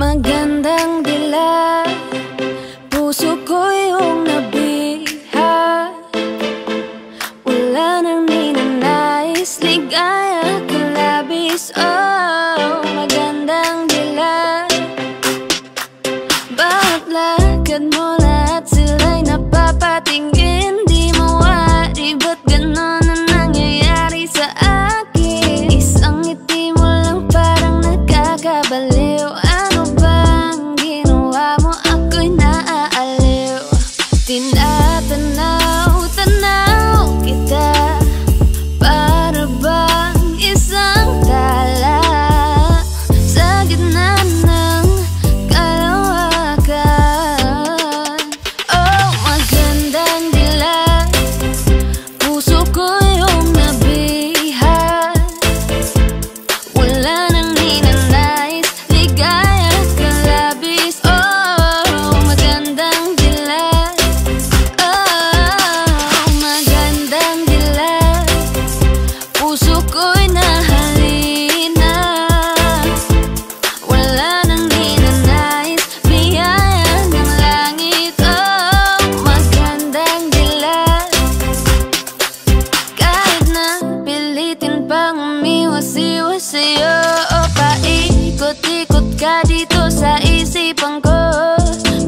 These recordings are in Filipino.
Magandang dila, puso ko yung nabiha. Wala nang ninanais, ligaya ka labis. Oh, magandang dila. Bawat lakad mo lahat sila'y napapatingin. Di mawari, ba't ganon ang nangyayari sa akin? Isang ngiti mo lang parang nakakabaliw. Ano bang ginawa mo? Ako'y naaaliw. Tinatanaw, tanaw kita, para bang isang tala sa gitna ng kalawakan. Oh, magandang dila, puso ko yung nabiha. Wala nang ninanais, ligaya ka labis. Oh, magandang dila. Oh, magandang dila, puso ko'y nahalina. Wala nang ninanais, biyaya ng langit. Oh, magandang dila. Kahit na pilitin pang umiwas-iwas sa'yo, o paikot-ikot ka dito sa isipan ko.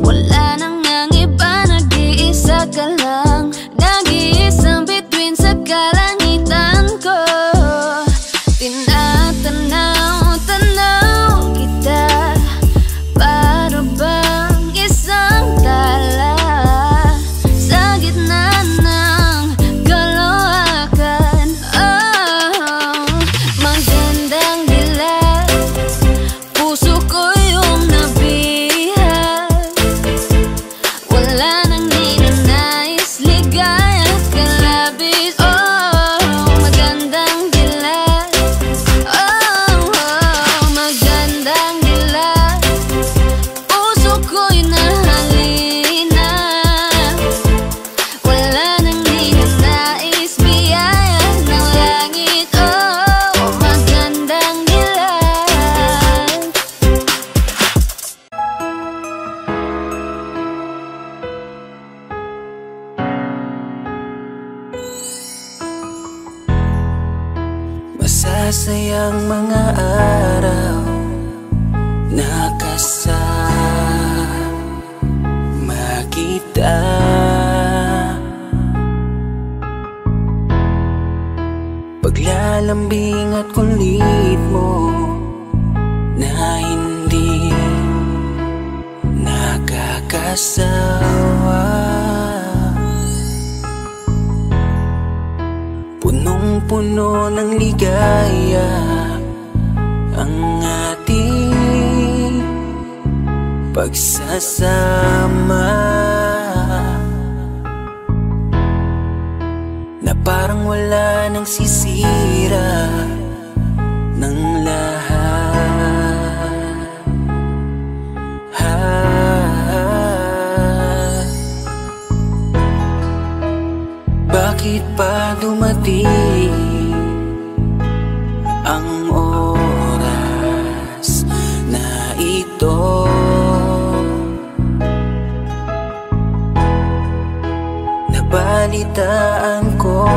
Wala nang ang iba, nag-iisa ka lang, nag-iisang bituin sa kalangitan ko. Tinatanaw-tanaw kita, para bang isang tala sa gitna ng kalawakan. Oh, magandang dila, puso ko yung nabiha. Wala nang ninanais, ligaya ka labis. Oh, magandang dila. Oh, magandang dila, puso ko'y nahalina. Wala nang ninanais, biyaya ng langit. Oh, magandang dila. Masasayang mga araw nakasama kita. Paglalambing at kulit mo na hindi nakakasawa. Punong-puno ng ligaya ang ating pagsasama, na parang wala nang sisira ng lahat. Bakit pa dumating ang oras na ito? Nabalitaan ko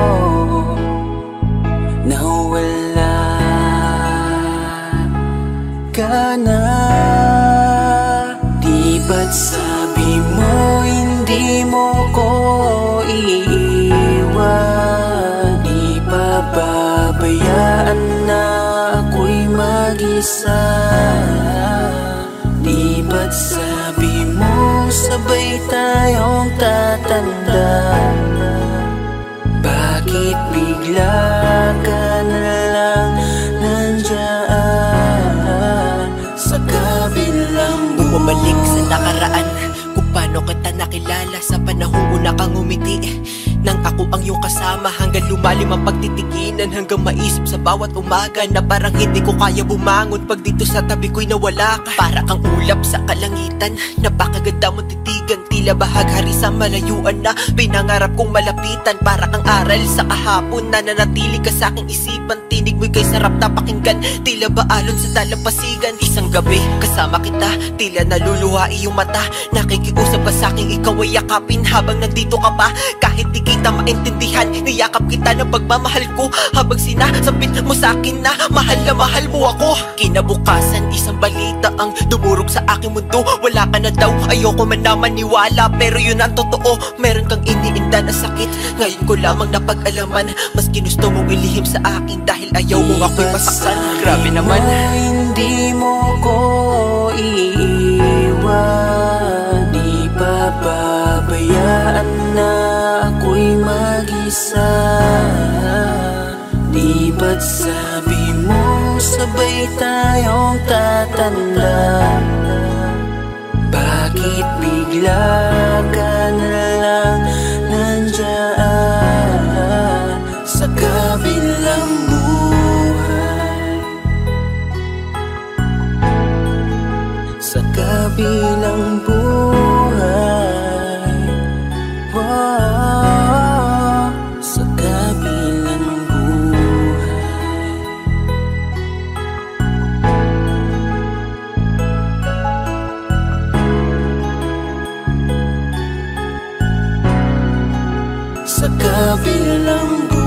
na wala ka na. Di ba't sabi mo hindi mo ko iiwan? Di pa babayaan na ako'y mag-isa? Di ba't sabi mo sabay tayong tatanda? Bakit bigla ka na lang nandyan sa kabilang buhay? Bumalik sa nakaraan kung paano Paano kita nakilala sa panahong una kang umiti? Nang ako ang iyong kasama, hanggang lumalim ang pagtitiginan, hanggang maisip sa bawat umaga na parang hindi ko kaya bumangon pag dito sa tabi ko'y nawala ka. Para kang ulap sa kalangitan, napakaganda mong titigan, tila bahaghari sa malayuan na pinangarap kong malapitan. Para kang aral sa kahapon na nanatili ka sa aking isipan, tinig mo'y kay sarap na pakinggan, tila ba alon sa dalampasigan. Isang gabi kasama kita, tila naluluha iyong mata, nakikiusap ka sa aking ikaw ay yakapin habang nandito ka pa. Kahit di kita maintindihan, niyakap kita ng pagmamahal ko, habang sinasabit mo sa akin na mahal mo ako. Kinabukasan isang balita ang dumurog sa aking mundo, wala ka na daw, ayoko man na maniwala, pero yun ang totoo, meron kang iniinda na sakit. Ngayon ko lamang napag-alaman, mas ginusto mong ilihim sa akin dahil ayaw mo ako'y masaktan. Grabe naman. Hindi mo ko iiwan, di papabayaan na ako'y mag-isa. Di ba't sabi mo sabay tayong tatanda? Bakit bigla ka na lang nandyan sa kabilang buhay? Sa kabilang buhay, wow, sa kabilang buhay. Sa kabilang buhay.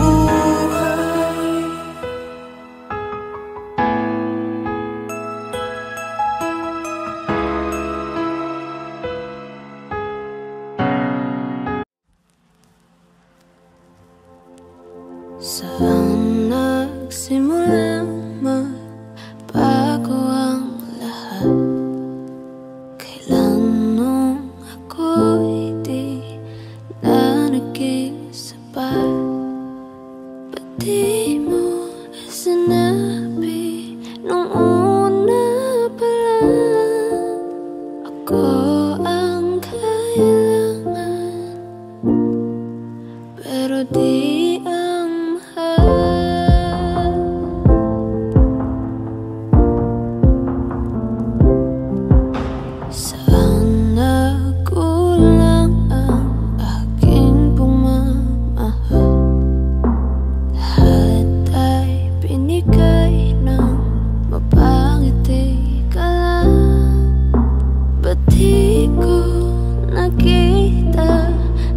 Saan nagsimulang magbago ang lahat? Kailan nung ako'y di na naging sapat? Ba't di mo sinabi nung una pa lang ako ang kailangan, pero di ang mahal? Saan nagkulang ang aking pagmamahal? Lahat ay binigay ng mapangiti ka lang. Ba't di ko nakita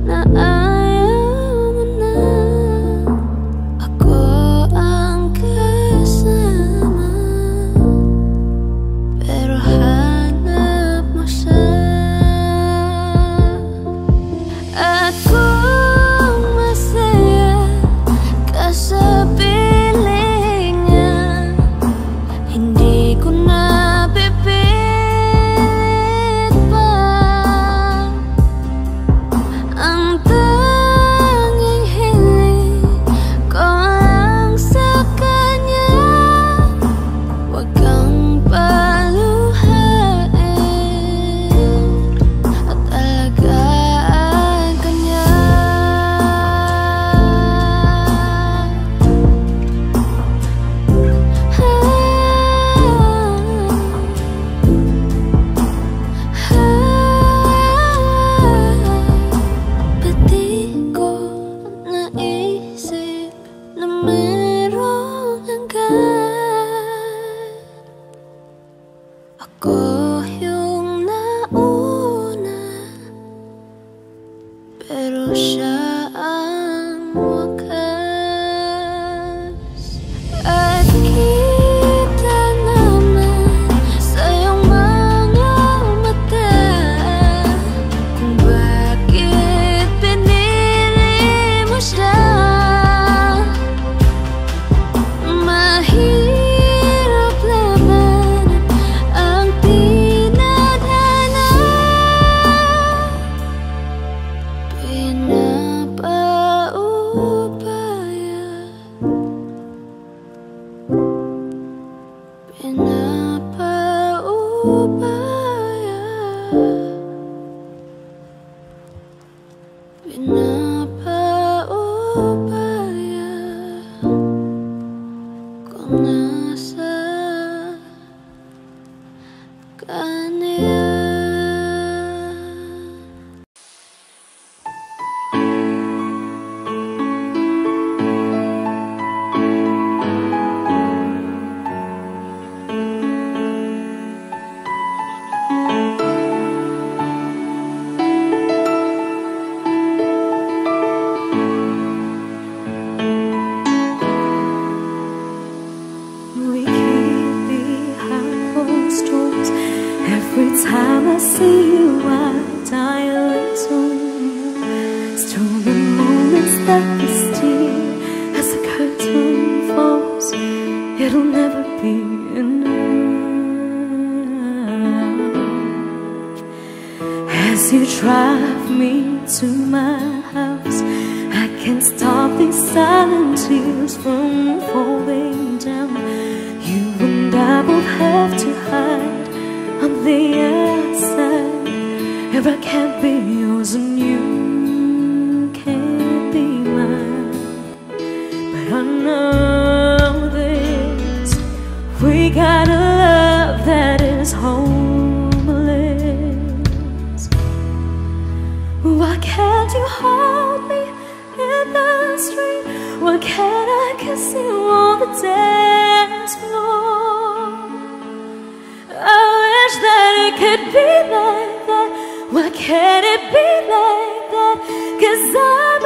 na ayaw mo na ako ang kasama, pero hanap mo siya? At kung masaya ka sa piling niya, hindi ko na pipilit pa. Ang tanging hiling ko lang sa kanya, huwag kang paluhain at alagaan ka niya. Ba't di ko naisip na merong hanggan? Ako yung nauna, pero siya ang wakas. At kita naman sa iyong mga mata kung bakit pinili mo siya. Mahirap labanan ang tinadhana, pinapaubaya, pinapaubaya. 아니야. Every time I see you, I die a little. Stolen moments that we steal as the curtain falls. It'll never be enough. As you drive me to my house, I can't stop these silent tears from falling down. You and I both have to hide on the outside, if I can't be yours and you can't be mine. But I know this, we got a love that is homeless. Why can't you hold me in the street? Why can't I kiss you on the dance floor? I wish that it could be like that. Why can't it be like that? 'Cause I'm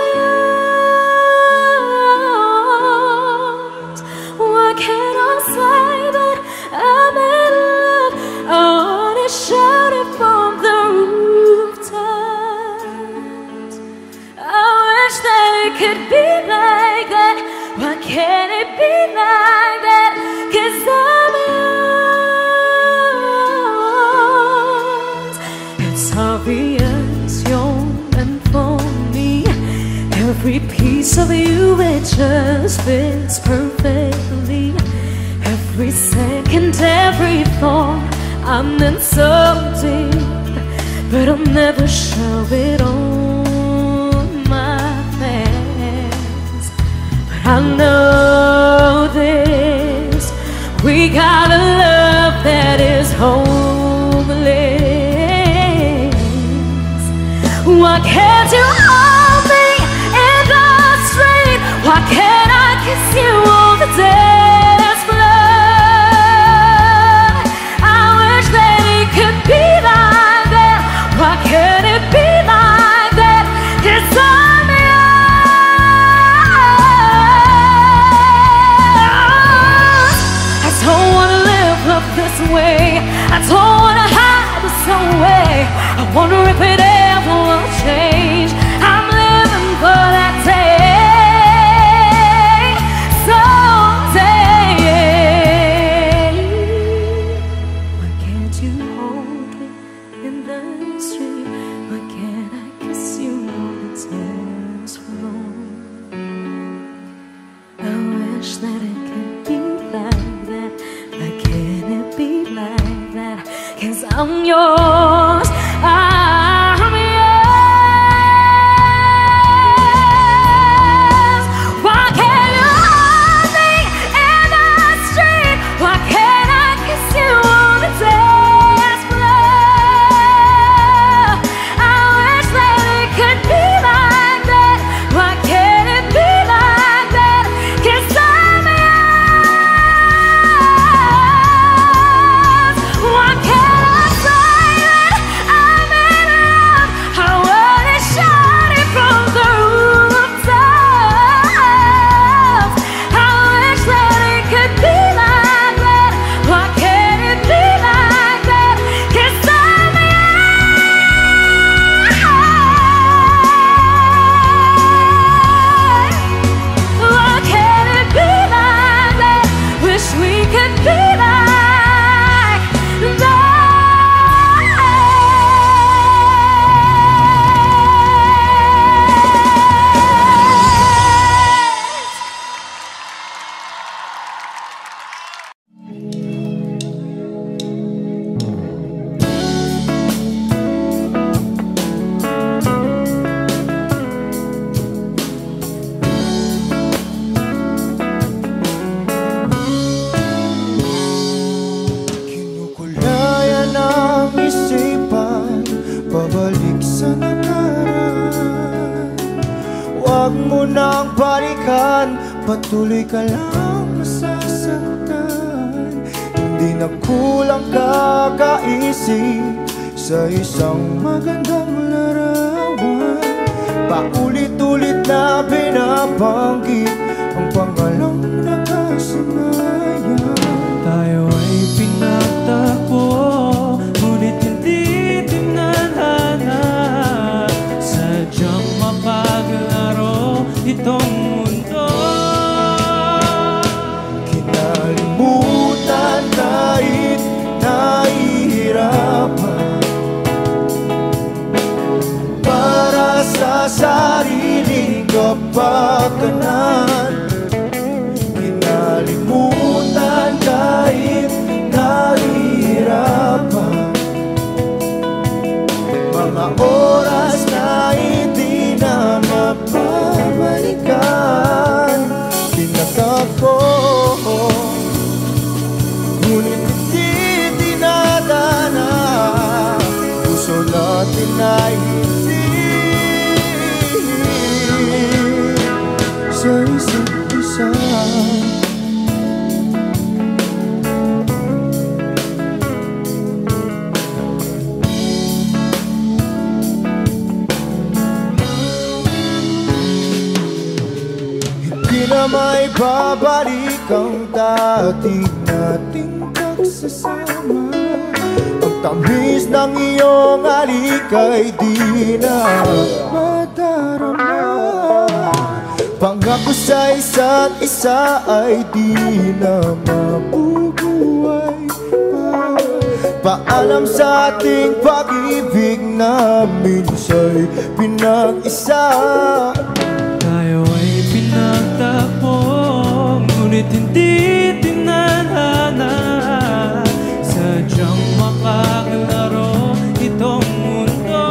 yours. Why can't I say that I'm in love? I wanna shout it from the rooftops. I wish that it could be like that. Why can't it be like that? 'Cause I'm yours. It's obvious you're meant for me. Every piece of you, it just fits perfectly. Every second, every thought, I'm in so deep, but I'll never show it on my face. But I know this, we got a love that is homeless. Why can't you hold me in the street? Why can't I kiss you on the dance floor? I wish that it could be like that. Why can't it be like that? 'Cause I'm yours. I don't wanna live up this way. I don't wanna hide this away. I wonder if it ever will change. I'm living for that day, someday. Why can't you hold me in the street? Why can't I kiss you on the dance floor? I wish that it could be like that. Why can't it be like that? 'Cause I'm yours. I'm yours. Why can't you hold me in the street? Why can't I kiss you on the dance floor? I wish that it could be like that. Why can't it be like that? 'Cause I'm yours. Why can't I say that I'm in patuloy ka lang masasaktan. Hindi na kulang kakaisip sa isang magandang larawan. Paulit-ulit na binabanggit ang pangalang nakasanayan. Tayo ay pinagtagpo, ngunit hindi tinadhana. Sadyang mapaglaro itong mundo. Kinalimutan kahit nahihirapan, para sa sariling kapakanan. Kinalimutan kahit nahihirapan, mga oras na hindi na mapabalikan. Pinagtagpo, ngunit hindi dinadana. Puso natin ay hindi sa isa't isa. Hindi na may babalik ang dating nating pagsasama. Ang tamis ng iyong halik ay di na madarama. Pangako sa isa't isa ay di na mabubuhay pa. Paalam sa ating pag-ibig na minsa'y pinag-isa. Tayo ay pinagtagpo, ngunit hindi tinadhana. Sadyang makaglaro itong mundo.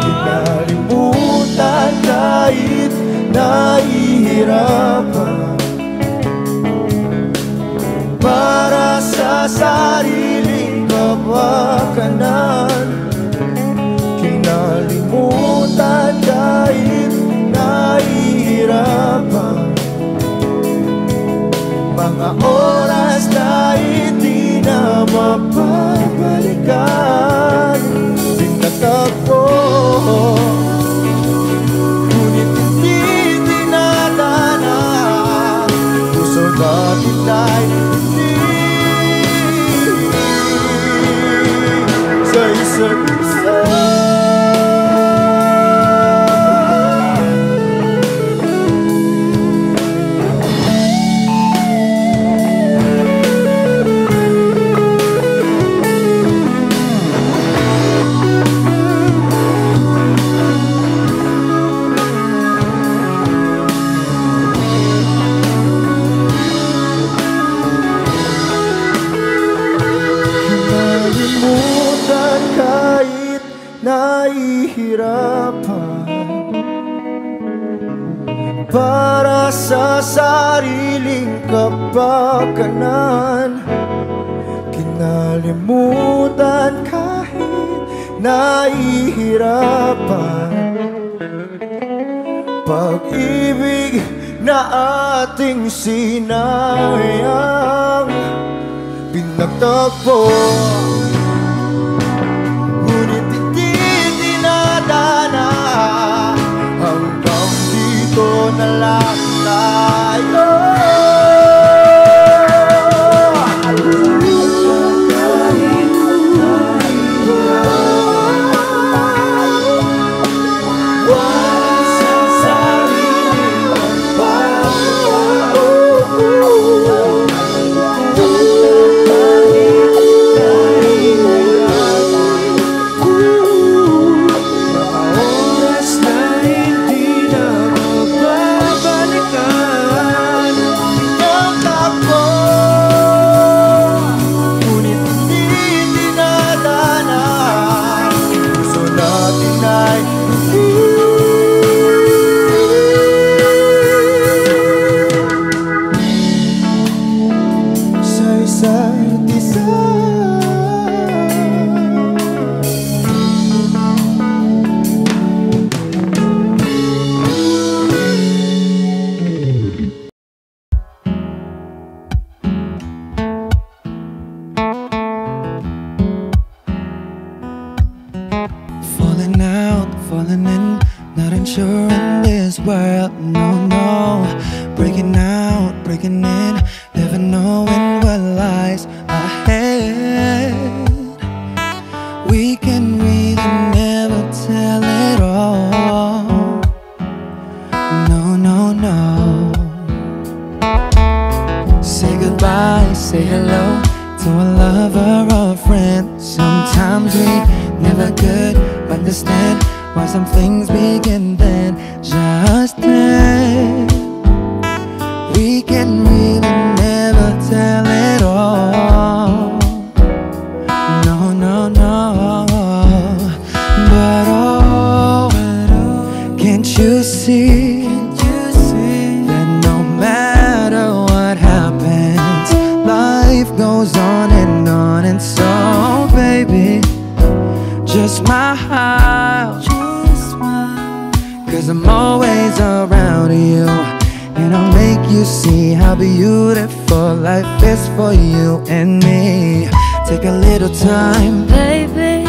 Kinalimutan kahit nahihirapan, para sa sariling kapakanan. Kinalimutan kahit nahihirapan, mga oras na hindi na mapabalikan. Pinagtagpo, ngunit hindi dinadana. Puso natin ay hindi sa isa't isa. Kinalimutan kahit nahihirapan, para sa sariling kapakanan. Kinalimutan kahit nahihirapan, pag-ibig na ating sinayang. Pinagtagpo, ngunit hindi dinadana. Hanggang dito na lang tayo. sure in this world, no, no. Breaking out, breaking in, never knowing what lies ahead. We can really never tell it all. No, no, no. Say goodbye, say hello to a lover or a friend. Sometimes we never could understand why some things begin then, just then. We can really never tell it all. No, no, no. But oh, can't you see that no matter what happens, life goes on. And so baby, just smile, cause I'm always around you, and I'll make you see how beautiful life is for you and me. Take a little time, baby,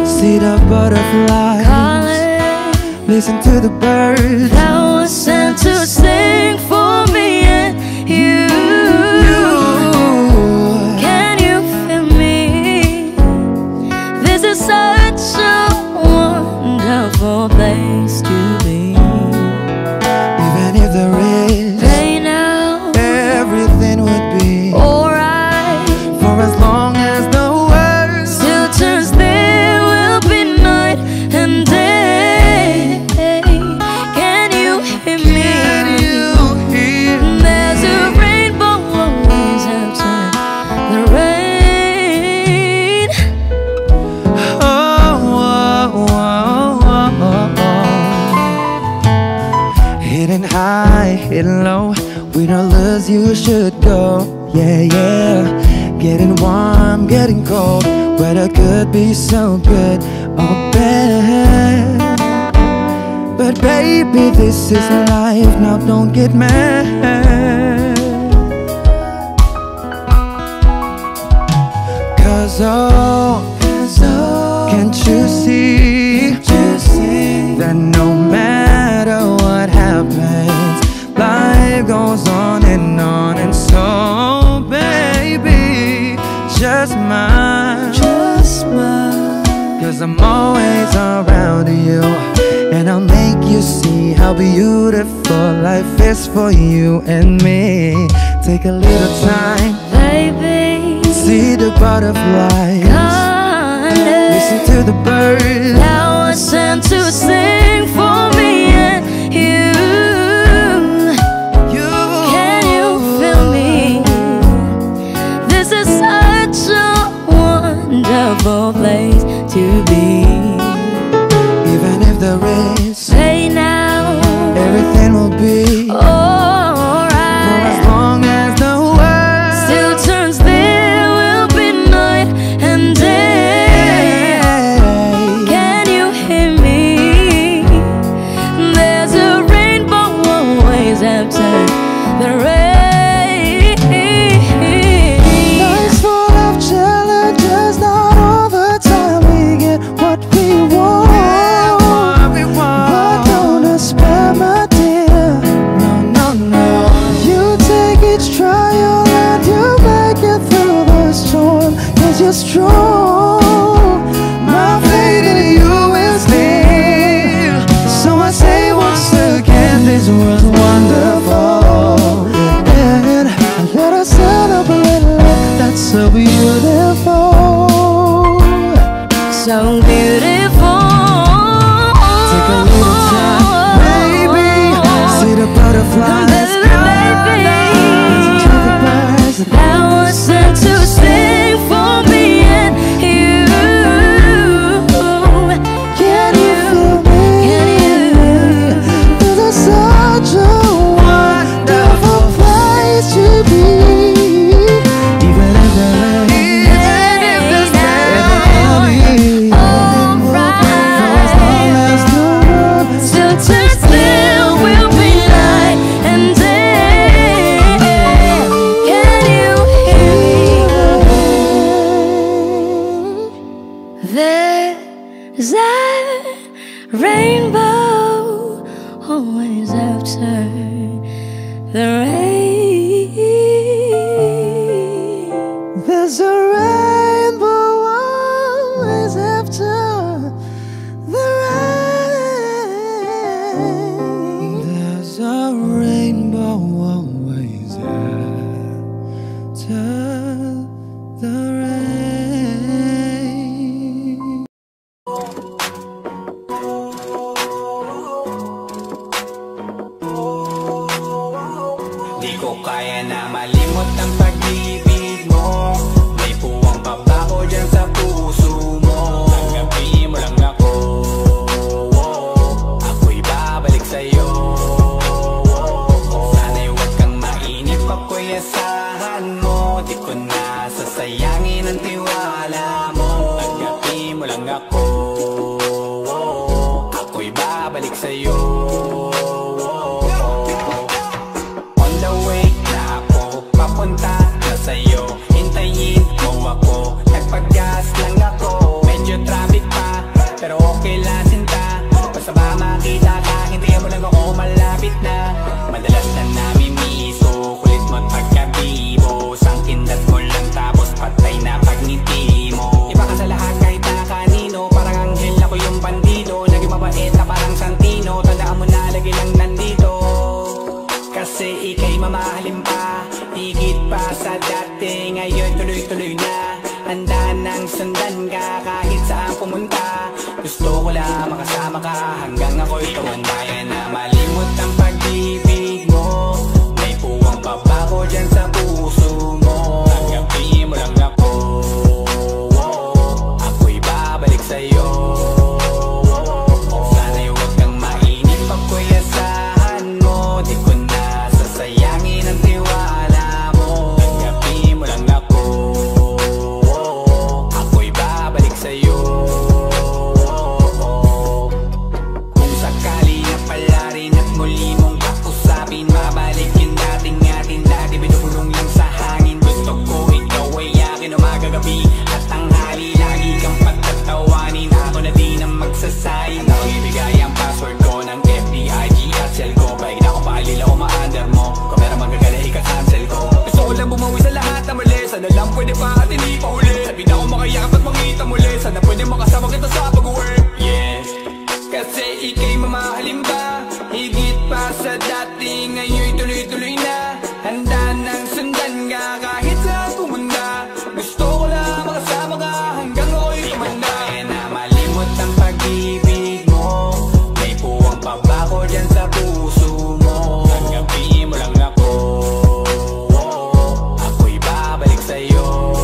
see the butterflies, calling, listen to the birds that was sent to sing for me and you. Can you feel me? This is such a wonderful place to be. Even if there is pain now, everything would be alright. for as long as the world Still turns, there will be night and day. Can you hear me? can you hear? There's a rainbow always after the rain. Oh, oh, oh, oh, oh. Hidden high, hidden low, with all lures you should go. Yeah, yeah. Getting warm, getting cold, weather could be so good or bad. But baby, this is life, now don't get mad. Cause oh, can't you see that no matter what happens, life goes on. And so baby, just smile, cause I'm always around you, and I'll make you see how beautiful life is for you and me. Take a little time, Baby, see the butterflies, listen to the birds that was sent to sing for me and you. Can you feel me? This is such a wonderful place to be. Even if there is Say now, everything will be for alright. as long as the world Still turns, there will be night and day. Can you hear me? There's a rainbow always after the rain. Life's full of challenges, not all the time we get what we want. But don't despair, my dear. No, no, no. You take each trial and you make it through the storm, cause you're strong. My faith in you is near. So I say once again, this world's wonderful. And let us celebrate life that's so beautiful. So beautiful. Take a little time, baby. See the butterflies, listen to the birds. That was sent to sing for me and you. Can you feel me? Can you? This is such a wonderful place to be. Even if there is Still turns, there will be night and day. Can you hear me? There's a rainbow always after the rain. There's a rainbow always after the rain. There's a rainbow always after the rain. Di ko kaya na malimot ang pag-ibig mo. May puwang pabaho dyan sa puso mo. Tanggapin mo lang ako, ako'y babalik sa'yo. Sana'y huwag kang mainip, ako'y asahan mo. Di ko na sasayangin ang tiwala mo. Tanggapin mo lang ako, ako'y babalik sa'yo. Papunta na sa'yo, hintayin mo ako. Nagpag-gas lang ako, medyo traffic pa, pero okay lang sinta. Basta ba makita ka, hintayin mo lang ako, malapit na. Madalas na namimiso, kulit mo't pagkabibo. Sangkindat mo lang tapos patay na pagngiti mo. Iba ka sa lahat kahit na kanino, parang anghel ako yung bandido. Lagi mabait na parang Santino, tandaan mo na lagi lang nandito. Kasi ika'y mamahalin pa, higit pa sa dati. Ngayon tuloy-tuloy na, handa nang sundan ka kahit saan pumunta. Gusto ko lang makasama ka hanggang ako'y tumanda. Kaya na malimot ang pag-ibig mo. May puwang pabaho dyan sa puso mo. Tanggapin mo lang ako, ako'y babalik sa'yo. Sana'y huwag kang mainip, ako'y asahan mo. Di ko na sasayangin ang tiwala mo. Tanggapin mo lang ako, ako'y babalik sa'yo. Kung sakali na pala rin at muli mong kausapin, mabalik yung dating atin dati, binubulong lang sa hangin. Gusto ko ikaw ay akin umagabi at tanghali, lagi kang patatawanin. Ako na din ang magsasayin, ako ibigay ang password ko ng FB, IG at cell ko. Pag na ako paalila o ma-under mo, kung meron magagala ika-cancel ko. Gusto ko lang bumawi sa lahat na mali, sana lang pwede pa at hindi pa huli. Sabi na ako makayakap at makita muli, sana pwede makasama kita sa pag-work. Yes, kasi ika'y mamahalin pa, higit pa sa dati. Ngayon tuloy-tuloy na, handa nang sundan ka kahit saan pumunta. Gusto ko lang makasama ka hanggang ako'y tumanda. Kaya na malimot ang pag-ibig mo. May puwang pabaho dyan sa puso mo. Tanggapin mo lang ako, ako'y babalik sa'yo.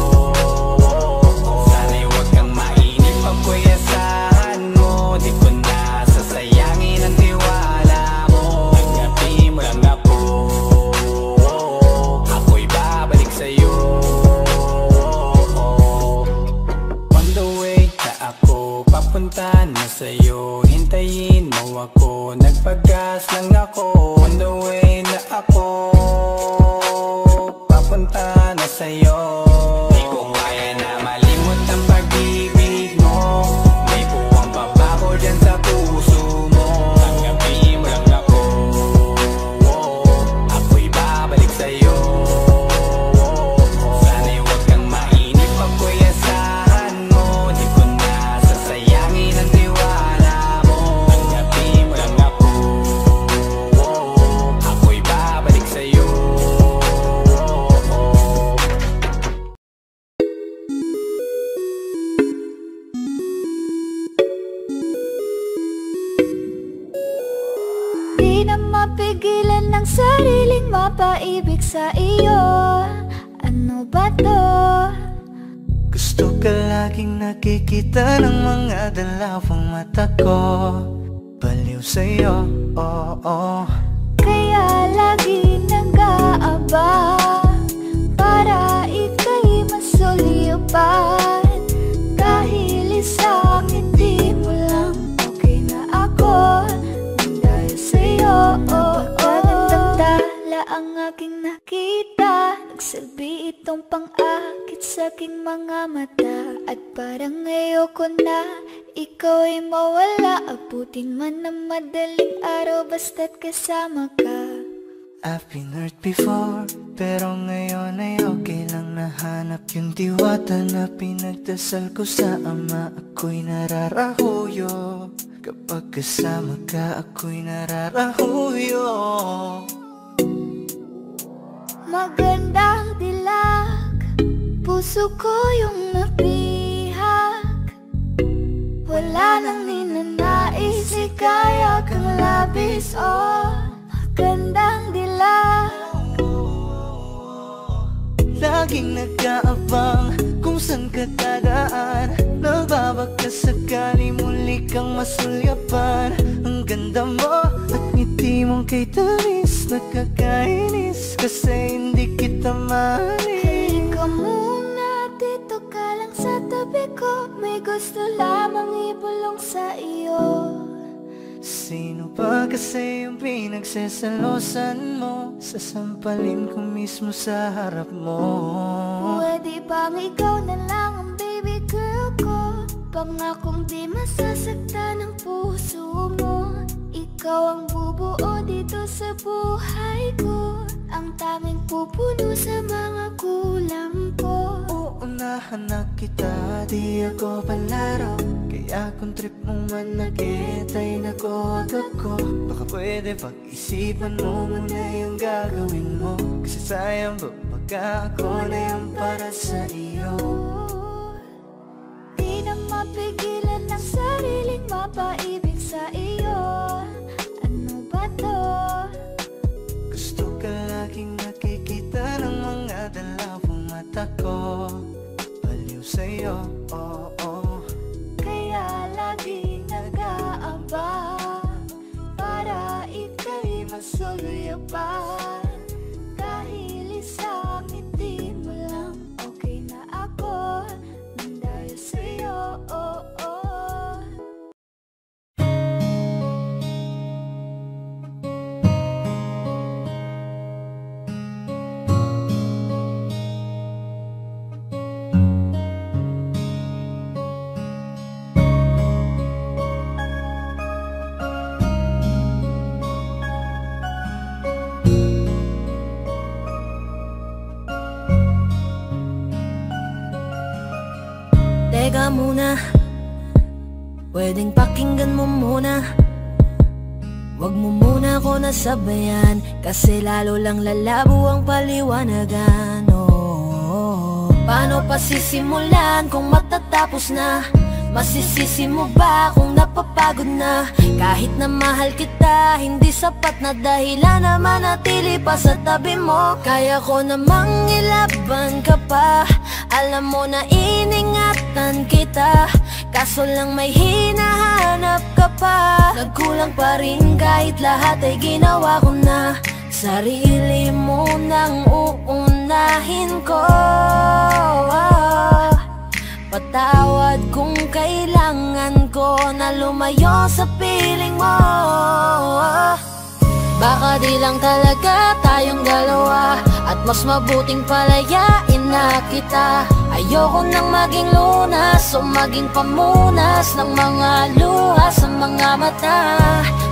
Sana'y huwag kang mainip, ako'y asahan mo. Di ko na sasayangin ang tiwala mo. Tanggapin mo lang ako, ako'y babalik sa'yo. On the way na ako, papunta na sa'yo, hintayin mo ako. Nagpag-gas lang ako. On the way na ako, papunta na sa'yo. Di ko kaya na malimot ang pag-ibig mo. May puwang pabaho dyan sa puso mo. Tanggapin mo lang ako, ako'y babalik sa'yo. Sana'y huwag kang mainip, ako'y asahan mo. Di ko na sasayangin ang tiwala mo. Tanggapin mo lang ako, ako'y babalik sa'yo. Di na mapigilan ng sariling mapaibig sa iyo. Ano ba to? Gusto ka laging nakikita ng mga dalawang mata ko. Baliw sa'yo, oo. Kaya lagi nag-aaba para ika'y masulipan. Dahil isang ngiti mo lang, okay na ako nang dahil sa'yo. Napakagandang tala ang aking nakita. Nagsilbi itong pang-akit sa aking mga mata. At parang ayoko na ikaw ay mawala. Abutin man ng madaling araw basta't kasama ka. I've been hurt before, pero ngayon ay okay lang. Nahanap yung diwata na pinagdasal ko sa ama. Ako'y nararahuyo, kapag kasama ka ako'y nararahuyo. Magandang dilag, puso ko yung nabihag. Wala nang ninanais, ikaya kang labis. Oh, magandang dilag. Laging nag-aabang kung saan ka dadaan. Nagbabaka sakali muli kang masulyapan. Ang ganda mo at ngiti mong kay tamis. Nakakainis kasi hindi kita mahalin. Halika muna, dito ka lang sa tabi ko. May gusto lamang ibulong sa iyo. Sino ba kasi yung pinagsasalosan mo? Sasampalin ko mismo sa harap mo. Pwede bang ikaw na lang ang baby girl ko? Pangakong di masasaktan ang puso mo. Ikaw ang bubuo dito sa buhay ko, ang tanging pupuno sa mga kulang ko. Uunahan na kita, di ako palaro. Kaya kung trip mong manakit ay nakuwag ako. Baka pwede pag-isipan mo muna yung gagawin mo. Kasi sayang ba baka ako na yung para sa iyo. Di na mapigilan ang sariling mapaibig sa iyo. Ano ba to? Gusto ka laging nakikita ng mga dalawang mata ko. Baliw sa'yo, oh, oh. Kaya laging nag-aabang para ika'y masuluyapan. Dahil isang ngiti mo lang, okay na ako nang dahil sa'yo, oh, oh. Teka muna, pwedeng pakinggan mo muna. Wag mo muna ako nasabayan, kasi lalo lang lalabo ang paliwanagan. Oh, paano pa sisimulan kung matatapos na? Masisisi mo ba kung napapagod na? Kahit na mahal kita, hindi sapat na dahilan na manatili pa sa tabi mo. Kaya ko namang ilaban ka pa, alam mo na iningatan kita. Kaso lang may hinahanap ka pa. Nagkulang pa rin kahit lahat ay ginawa ko na. Sarili mo nang uunahin ko. Patawad kung kailangan ko na lumayo sa piling mo. Baka di lang talaga tayong dalawa, at mas mabuting palayain na kita. Ayoko nang maging lunas o maging pamunas ng mga luha sa mga mata.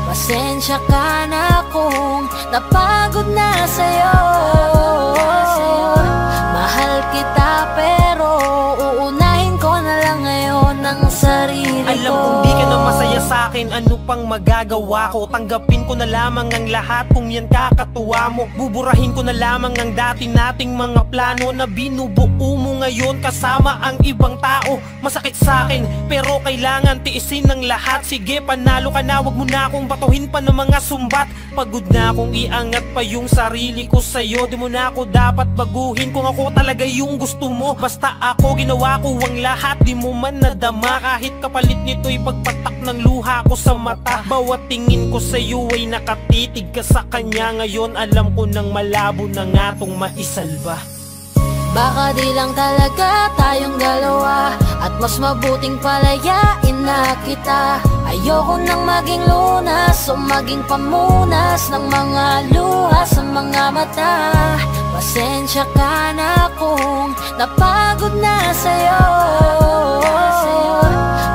Pasensya ka na kung napagod na sa'yo. Mahal kita pero uunahin ko na lang ngayon ang sarili ko. Alam kong di ka na masaya sa'kin, ano pang magagawa ko? Tanggapin ko na lamang ang lahat kung yan kakatuwa mo. Buburahin ko na lamang ang dati nating mga plano na binubuo mo ngayon kasama ang ibang tao. Masakit sa'kin pero kailangan tiisin ng lahat. Sige, panalo ka na, wag mo na akong batuhin pa ng mga sumbat. Pagod na akong iangat pa yung sarili ko sa'yo. Di mo na ako dapat baguhin kung ako talaga yung gusto mo. Basta ako ginawa ko ang lahat, di mo man nadama. Kahit kapalit nito'y pagpatak ng luha ko sa mata. Bawat tingin ko sa'yo ay nakatitig ka sa kanya. Ngayon alam ko nang malabo na nga tong maisalba. Baka di lang talaga tayong dalawa, at mas mabuting palayain na kita. Ayoko nang maging lunas o maging pamunas ng mga luha sa mga mata. Pasensya ka na kung napagod na sa'yo.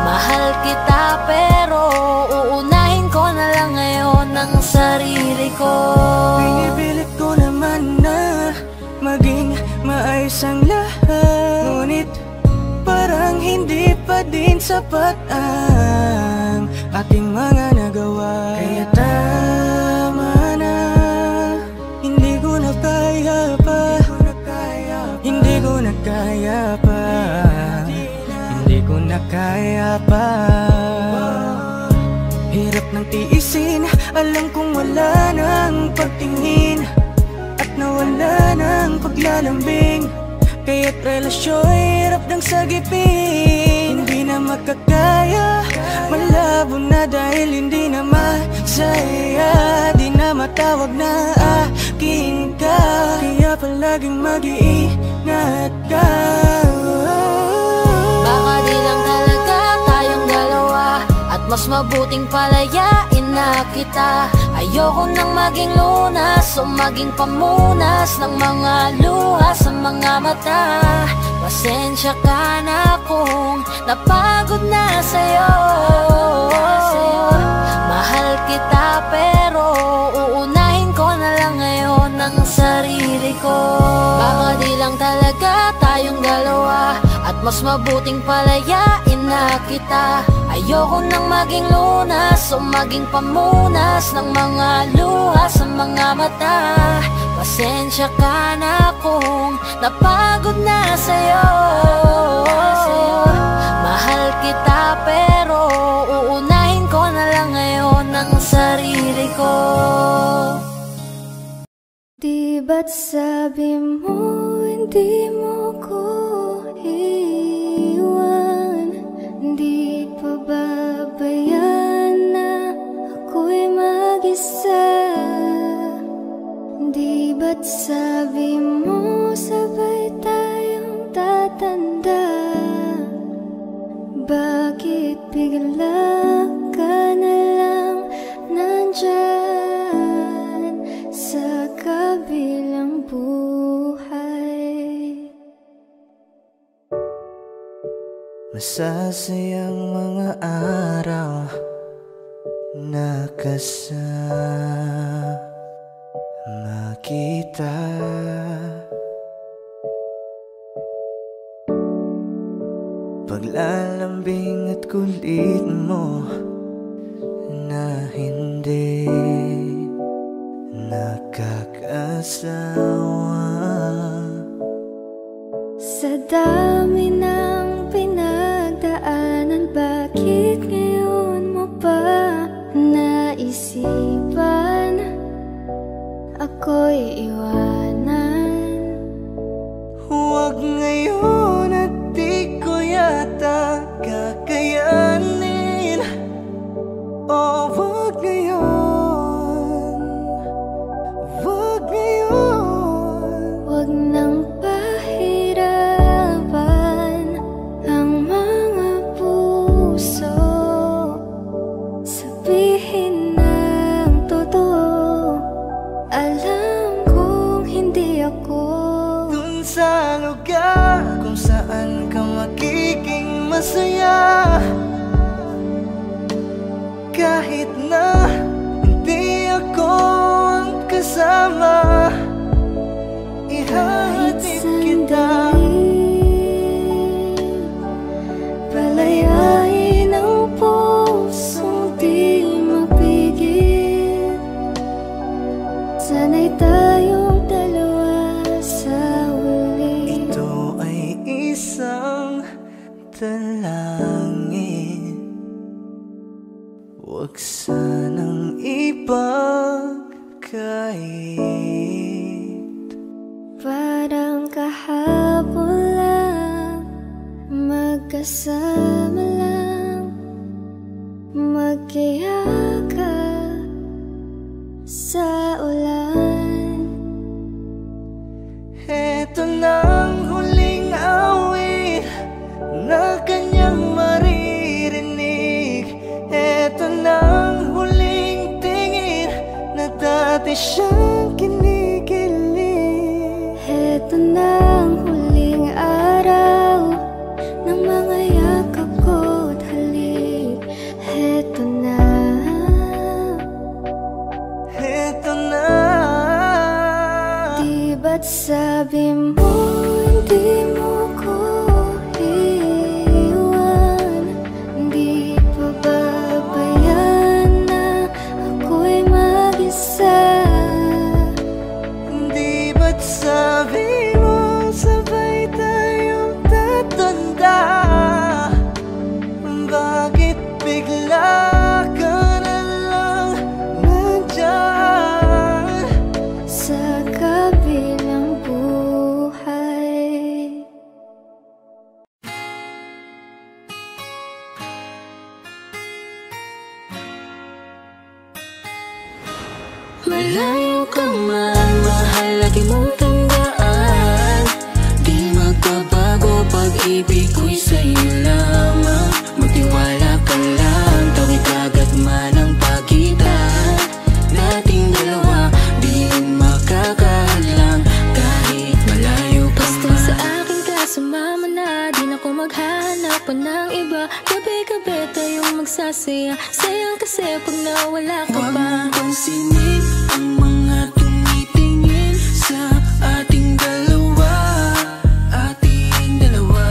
Mahal kita din sapat ang ating mga nagawa. Kaya tama na, hindi ko na kaya pa, hindi ko na kaya pa, hindi ko na kaya pa. Hirap ng tiisin, alam kong wala nang pagtingin at nawala ng paglalambing. Kaya't relasyon hirap ng sagipin. Hindi na makakaya, malabo na dahil hindi na masaya. Di na matawag na akin ka, kaya palaging mag-iingat ka. Baka di lang talaga tayong dalawa, at mas mabuting palayain na kita. Ayoko nang maging lunas o maging pamunas ng mga luha sa mga mata. Pasensya ka na kung napagod na sa'yo. Mahal kita pero uunahin ko na lang ngayon ang sarili ko. Baka di lang talaga tayong dalawa, at mas mabuting palayain na kita. Ayoko nang maging lunas o maging pamunas ng mga luha sa mga mata. Pasensya ka na kung napagod na sa'yo. Mahal kita pero uunahin ko na lang ngayon ang sarili ko. Di ba't sabi mo hindi mo ko iwan? Di pa babayaan na ako'y mag-isa? Di ba't sabi mo sabay tayong tatanda? Bakit bigla ka na lang nandyan sa kabilang buhay? Masasayang mga araw na kasama kita. Paglalambing at kulit mo na hindi nakakasawa. Sa dami ng pinagdaanan, bakit ngayon mo pa naisipan ako'y iwanan? Huwag ngayon at di ko yata kakayanin. Oh, huwag ngayon, huwag ngayon. Huwag nang pahirapan ang mga puso. Sabihin ng totoo, alam kong hindi ako Dun sa lugar kung saan ka magiging masaya. Kahit na hindi ako ang kasama, ihahatid kita. Palayain ang pusong di mapigil. Sana'y tayong dalawa sa huli. Ito ay isang dalangin, huwag sanang ipagkait. Parang kahapon lang, magkasama lang, magkayakap sa ulan. Eto nang huling awit na kanyang maririnig. Eto nang huling tingin na dati siyang kinikilig. Eto na ang huling araw ng mga yakap ko't halik. Eto na. Eto na. Di ba't sabi mo hindi mo ko iwan? malayo ka man, mahal lagi mong tandaan. Di magbabago pag-ibig ko'y sa'yo lamang. Magtiwala ka lang, tawid agad man ang pagitan nating dalawa. Di yun makakahadlang kahit malayo ka man. Basta sa akin ka sumama na, di na ko maghahanap pa ng iba. Gabi-gabi tayong magsasaya, sayang kasi pag nawala ka pa. Huwag mong pansinin ang mga tumitingin sa ating dalawa, ating dalawa.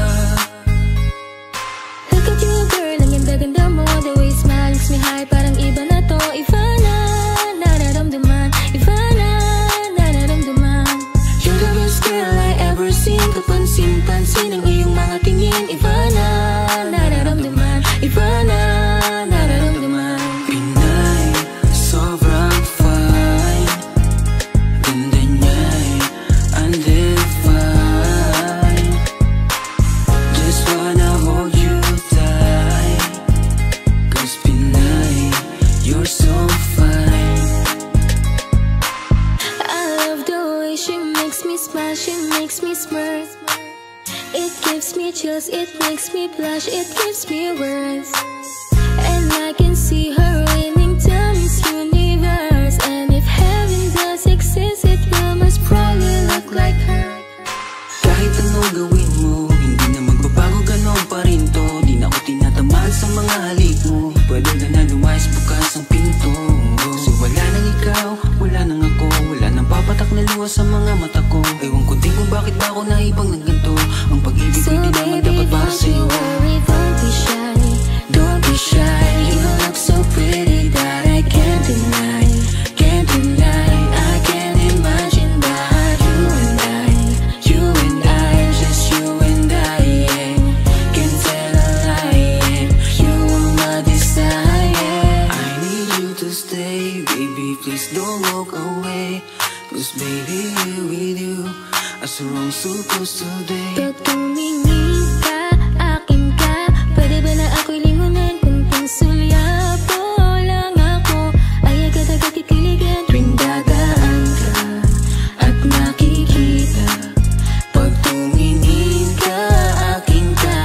Look at you girl, ang ganda-ganda mo. The way you smile makes me high, parang iba na to. Iba na, nararamdaman. Iba na, nararamdaman. You're the best girl I ever seen. Kapansin-pansin ang iyong mga tingin. Iba na, Nararamdaman. Iba na, nararamdaman. Pinay, sobrang fine. Ganda niya'y undefined. Just wanna hold you tight, 'cause Pinay, you're so fine. I love the way she makes me smile, she makes me smirk. It gives me chills, it makes me blush, it gives me words. And I can see her winning down this universe. And if heaven does exist, it will most probably look like her. Kahit anong gawin mo, hindi na magbabago, ganon pa rin to. Di na ako tinatamaan sa mga halik mo. Pwede ka na lumayas, bukas ang pinto. Kasi wala nang ikaw, wala nang ako, wala nang papatak na luha sa mga mata ko. Ewan ko din kung bakit ba ako naibang ng ganito. Ang pag-ibig So ko di naman baby, dapat para don't you sa'yo. worry, don't be shy. Don't be shy, you look so pretty that I can't deny, can't deny. I can't imagine that you and I, just you and I, yeah. Can't tell a lie, yeah. You are my desire. I need you to stay, baby, please don't walk away. 'Cause baby, here with you, I so wrong supposed today. Pag tumingin ka, akin ka, pwede ba na ako'y lingunin? Kunting sulyapo lang ako, ay agad-agad kikiligan. Tuwing dadaan ka at nakikita, pag tumingin ka, akin ka,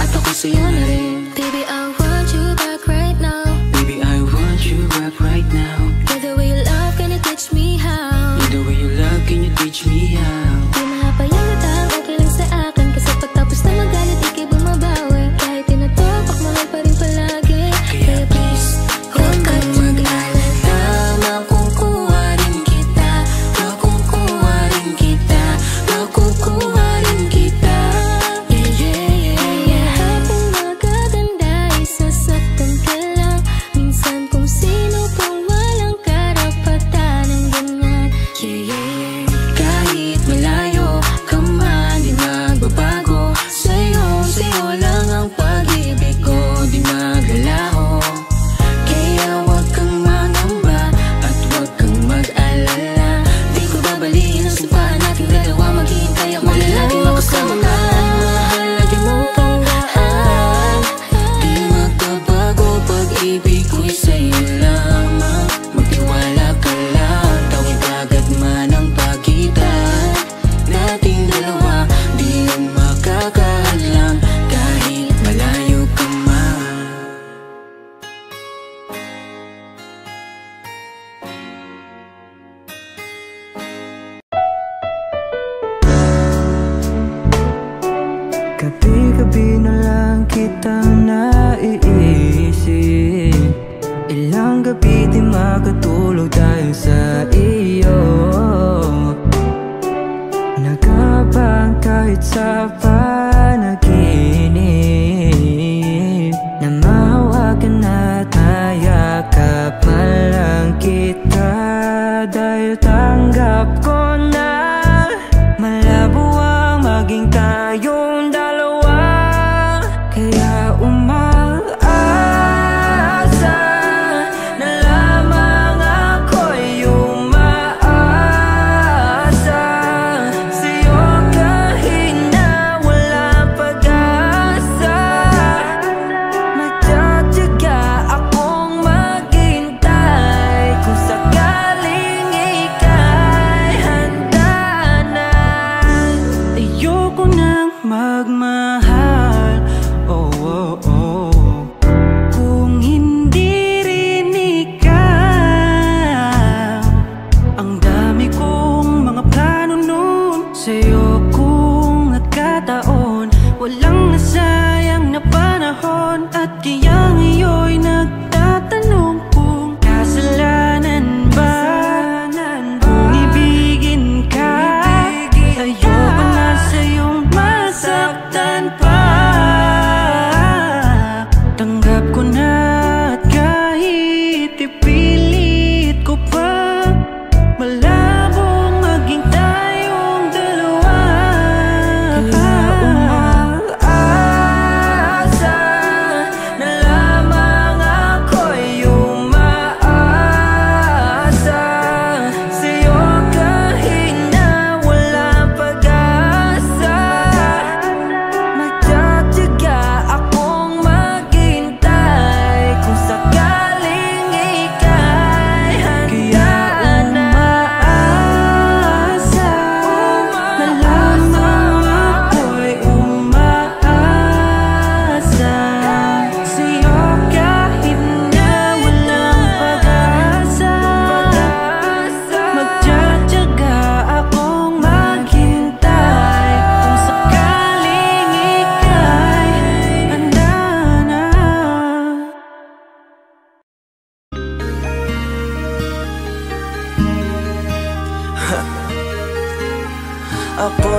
at ako sa'yo na rin. Baby, I want you back right now. Baby, I want you back right now. You're the way you love, can you teach me how? You're the way you love, can you teach me how? Di mahapayang natang, okay lang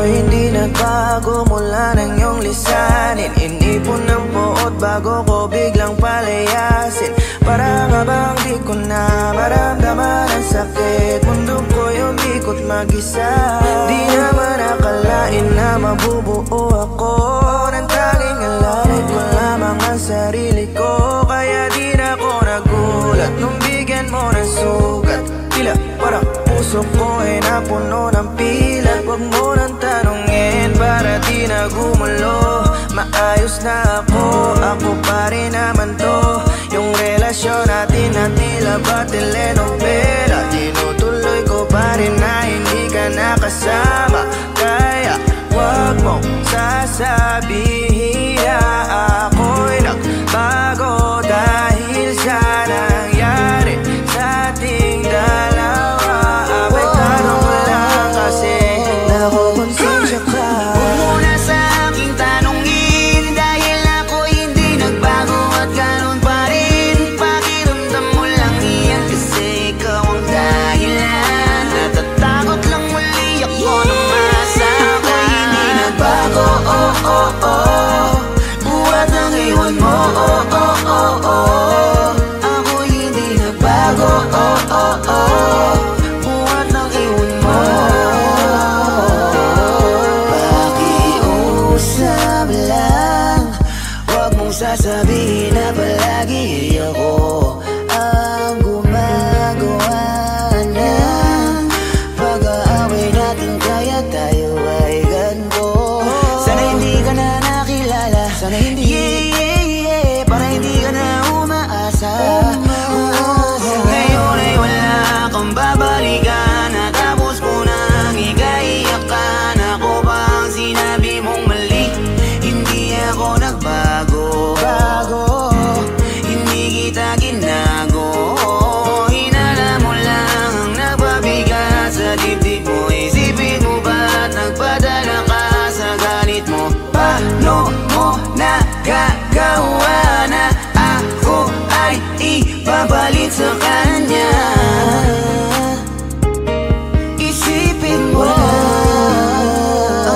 hindi nagbago mula ng iyong lisanin. Inipon ng puot bago ko biglang palayasin. Para nga bang di ko na maramdaman ang sakit. Mundo ko'y umikot mag-isa. Di naman akalain na mabubuo ako ng tanging alalit ko lamang ang sarili ko. Kaya di na ako nagulat nung bigyan mo ng sugat. Tila parang puso ko ay napuno ng pilat. Huwag mo nang tanungin para di na gumulo. Maayos na ako, ako pa rin naman to. Yung relasyon natin na tila ba telenovela. Tinutuloy ko pa rin na hindi ka nakasama. Kaya huwag mong sasabihin na ako'y nagbago dahil sa nangyari sa ating dalawa. Apektado mo lang kasi nakukonsensya ka. Huwag mo na sa aking tanongin dahil ako'y hindi nagbago at ganun pa rin. Pakiramdam mo lang iyan kasi ikaw ang dahilan. Natatakot lang muli ako na masama. Ako'y hindi nagbago, oh oh oh. Buhat ang iwan mo, oh oh oh oh. Ako'y hindi nagbago, oh oh oh. Buhat ang iwan mo. Pakiusap lang, huwag mong sasabihin na palagi ako ang gumagawa ng pag-aaway natin. Kaya tayo ay ganito. Sana hindi ka na nakilala. Sana hindi, para hindi ka na umaasa. Ngayon ay wala kang babalikan. Natapos ko nang ikaiyakan. Ako ba ang sinabi mong mali? Hindi ako nagbago. Hindi kita ginago. Hinala mo lang ang nagpabigat sa dibdib mo. Isipin mo ba't nagpadala ka sa galit mo? Paano mo nagagawa na ako ay ipapalit sa kanya? Isipin mo ang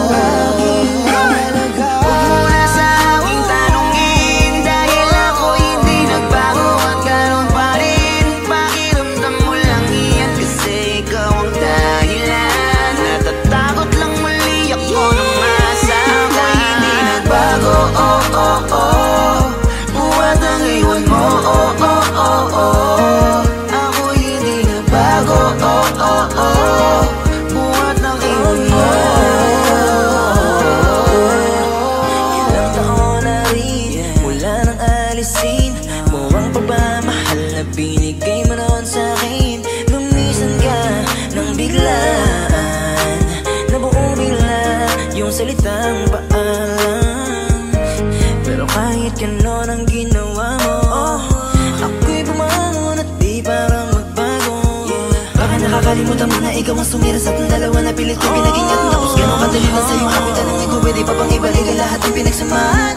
aking halaga. Huwag mo na sa aking tanongin dahil ako hindi nagbago at ganun pa rin. Pakiramdam mo lang iyan kasi ikaw ang dahilan. Natatakot lang muli ako na masama. Ako'y hindi nagbago, oh oh oh. Buhat ang iwan mo, oh oh oh oh. Ako'y hindi nagbago, oh oh oh. Buhat ang iwan mo. Ilang taon na rin mula nang alisin mo ang pagmamahal na binigay mo noon sa'kin. Lumisan ka nang biglaan, nabuo bigla yung salitang paalam. Pero kahit ganon ang ginawa mo, ako'y bumangon at di parang magbago. Baka nakakalimutan mo na ikaw ang sumira sa ating dalawa na pilit ko pinagingat. Tapos ganon kadali na sa'yo ako'y tanongin ko, pwede pa bang ibalik ang lahat ng pinagsamahan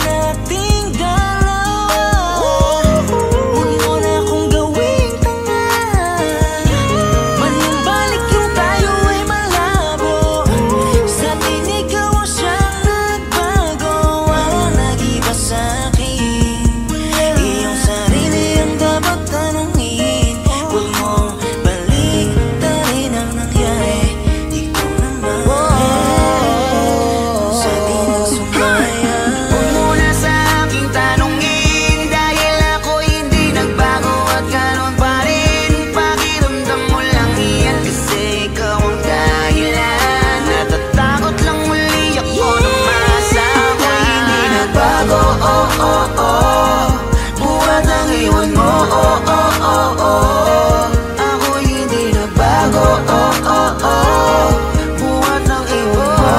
nating dalawa? Huwag mo na akong gawing tanga. Manumbalik yung tayo ay malabo. Sa atin ikaw ang siyang nagbago. Ang nag-iba sa'kin, iyong sarili ang dapat tanungin. Huwag mong baliktarin ang nangyari. Ikaw naman sa atin ang sumaya. Huwag mo na sa aking tanongin dahil ako'y hindi nagbago at ganun pa rin. Pakiramdam mo lang iyan kasi ikaw ang dahilan. Natatakot lang muli ako na masama. Ako'y hindi nagbago, oh oh oh. Buhat ang iwan mo, oh oh oh oh. Ako'y hindi nagbago, oh oh oh. Buhat ang iwan mo.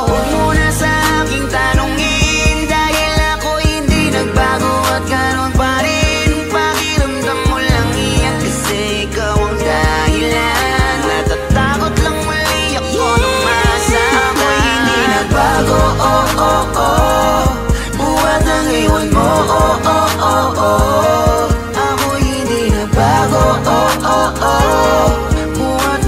Huwag mo na sa aking tanongin dahil ako'y hindi nagbago at ganun pa rin. Pakiramdam mo lang iyan kasi ikaw ang dahilan. Natatakot lang muli ako na masama. Ako'y hindi nagbago, oh oh oh. Buhat ang iwan mo, oh oh oh oh. Ako'y hindi nagbago, oh oh oh. Buhat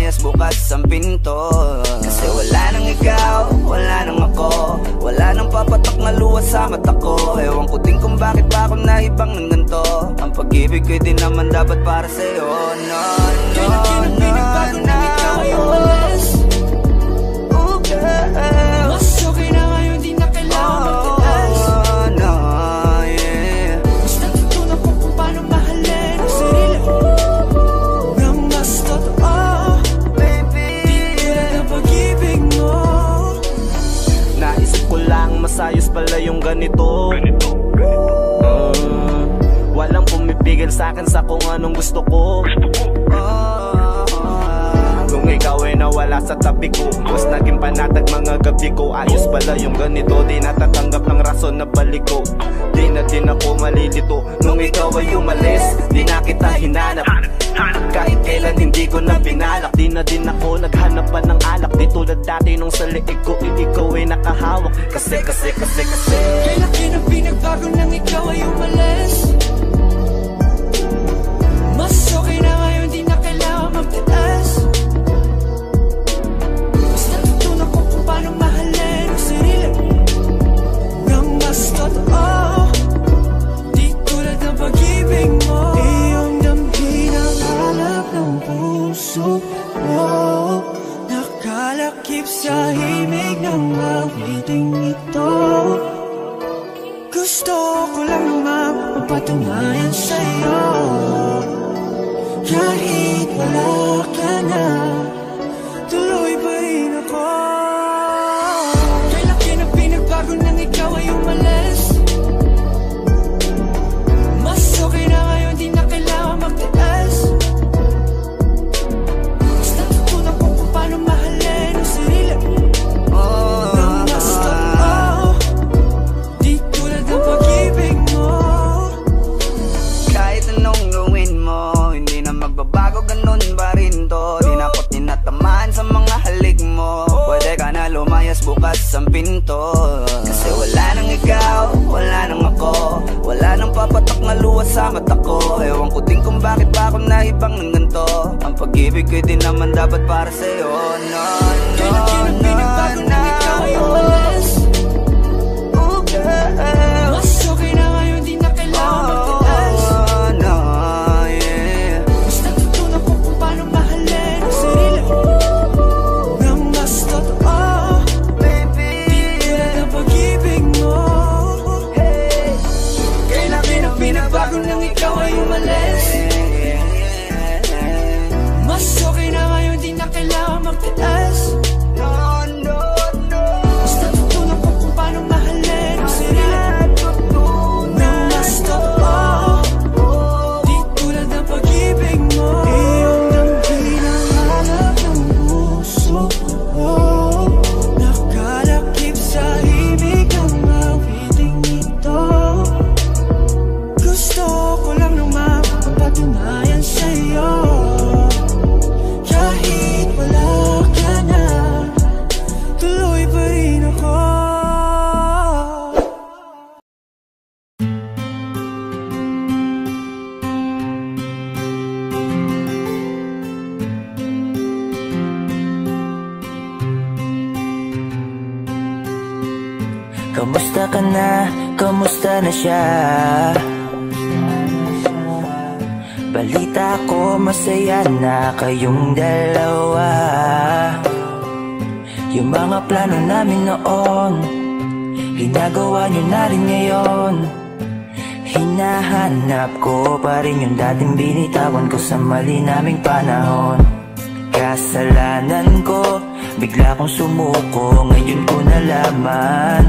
lumayas bukas ang pinto. Kasi wala nang ikaw, wala nang ako, wala nang papatok na luha sa mata ko. Ewan ko din kung bakit pa ako naibang ng ganito. Ang pag-ibig ko'y di naman dapat para sa'yo. No, no, no, no, ikaw ay umalis. Oh girl, mas okay na ngayon, di na kailangan magtiis. Oh no, yeah. Mas natutunan ko kung paano mahalin ang sarili nang mas totoo. Baby, di tulad ng pag-ibig mo. Naisip ko lang masayos pala yung ganito. Walang pumipigil sa'kin sa kung anong gusto ko. Kung ikaw ay nawala sa tabi ko, mas naging panatag mga gabi ko. Ayos pala yung ganito, di natatanggap ng rason na balik ko. Di na din ako malilito nung ikaw ay umalis. Di na kita hinanap, kahit kailan hindi ko na pinalak. Di na din ako naghanap pa ng alak. Di tulad dati nung sa liig ko, ikaw ay nakahawak. Kasi kailan kinang pinagbago nang ikaw ay umalis. Mas okay na ngayon, di na kailangan magtiis. Mas natutunan ko kung paano mahalin ang sarili nang mas totoo. Di tulad ng pag-ibig mo. Iyong damhin ang hanap ng puso mo. Nakalakip sa himig ng awiting ito. Gusto ko lang naman mapatunayan sa'yo. Kahit wala ka na, tuloy pa rin ako. Kailan kinang pinagbago nang ikaw ay umalis. Mas okay na ngayon, di na kailangan magtiis. Mas natutunan ko kung paano mahalin ang sarili nang mas totoo. Di tulad ng pag-ibig mo. Kahit anong gawin mo, hindi na magbabago, ganun pa rin to. Di na ako tinatamaan sa mga halik mo. Pwede ka na lumayas bukas ang pinto. Kasi wala nang ikaw, wala nang ako, wala nang papatok na luha sa mata ko. Ewan ko din kung bakit pa ako naibang ng ganito. Ang pag-ibig ko'y di naman dapat para sa'yo. No, no, no, no, ikaw ay umalis. Oh girl, mas okay na ngayon, di na kailangan magtiis. Oh no, yeah. Mas natutunan ko kung paano mahalin ang sarili nang mas totoo. Baby, di tulad ng pag-ibig mo. Hey, kailan kinang pinagbago nang ikaw ay umalis. Mas okay na ngayon, di na kailangan magtiis. No, no, no. Mas natutunan ko kung paano mahalin ang sarili nang mas totoo. Di tulad ng pag-ibig mo. Iyong damhin ang hanap ng puso mo. Nakalakip sa himig ang awiting ito. Gusto ko lang naman mapatunayan sa'yo. Kahit wala ka na, tuloy pa rin ako. Kamusta ka na? Kamusta na siya? Balita ko masaya na kayong dalawa. Yung mga plano namin noon, ginagawa nyo na rin ngayon. Hinahanap ko pa rin yung dating binitawan ko sa mali naming panahon. Kasalanan ko, bigla kong sumuko, ngayon ko nalaman.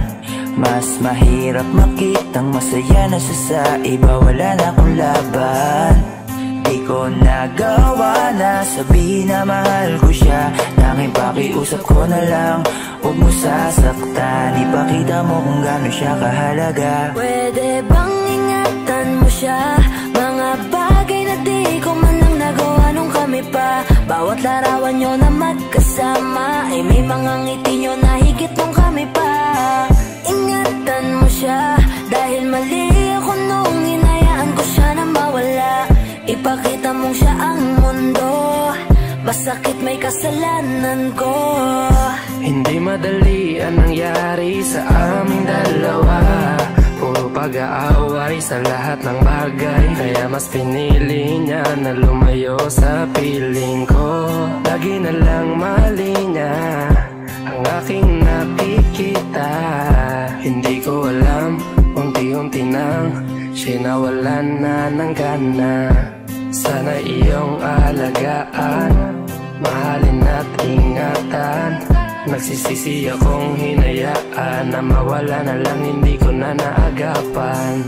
Mas mahirap makitang masaya na siya sa iba, wala na akong laban. Di ko nagawa na sabihin na mahal ko siya. Tanging pakiusap ko na lang, huwag mo sasaktan. Ipakita mo kung gano'n siya kahalaga. Pwede bang ingatan mo siya? Mga bagay na di ko man lang nagawa nung kami pa. Bawat larawan nyo na magkasama, ay may mga ngiti nyo na higit nung kami pa. Ingatan mo siya, dahil mali ako nung hinayaan ko siya na mawala. Ipakita mong siya ang mundo, Masakit may kasalanan ko. Hindi madali ang nangyari sa aming dalawa. Puro pag-aaway sa lahat ng bagay, kaya mas pinili niya na lumayo sa piling ko. Lagi na lang mali niya ang aking nakikita. Hindi ko alam, unti-unti nang siya nawalan na ng gana. Sana iyong alagaan, mahalin at ingatan. Nagsisisi akong hinayaan na mawala na lang, hindi ko na naagapan.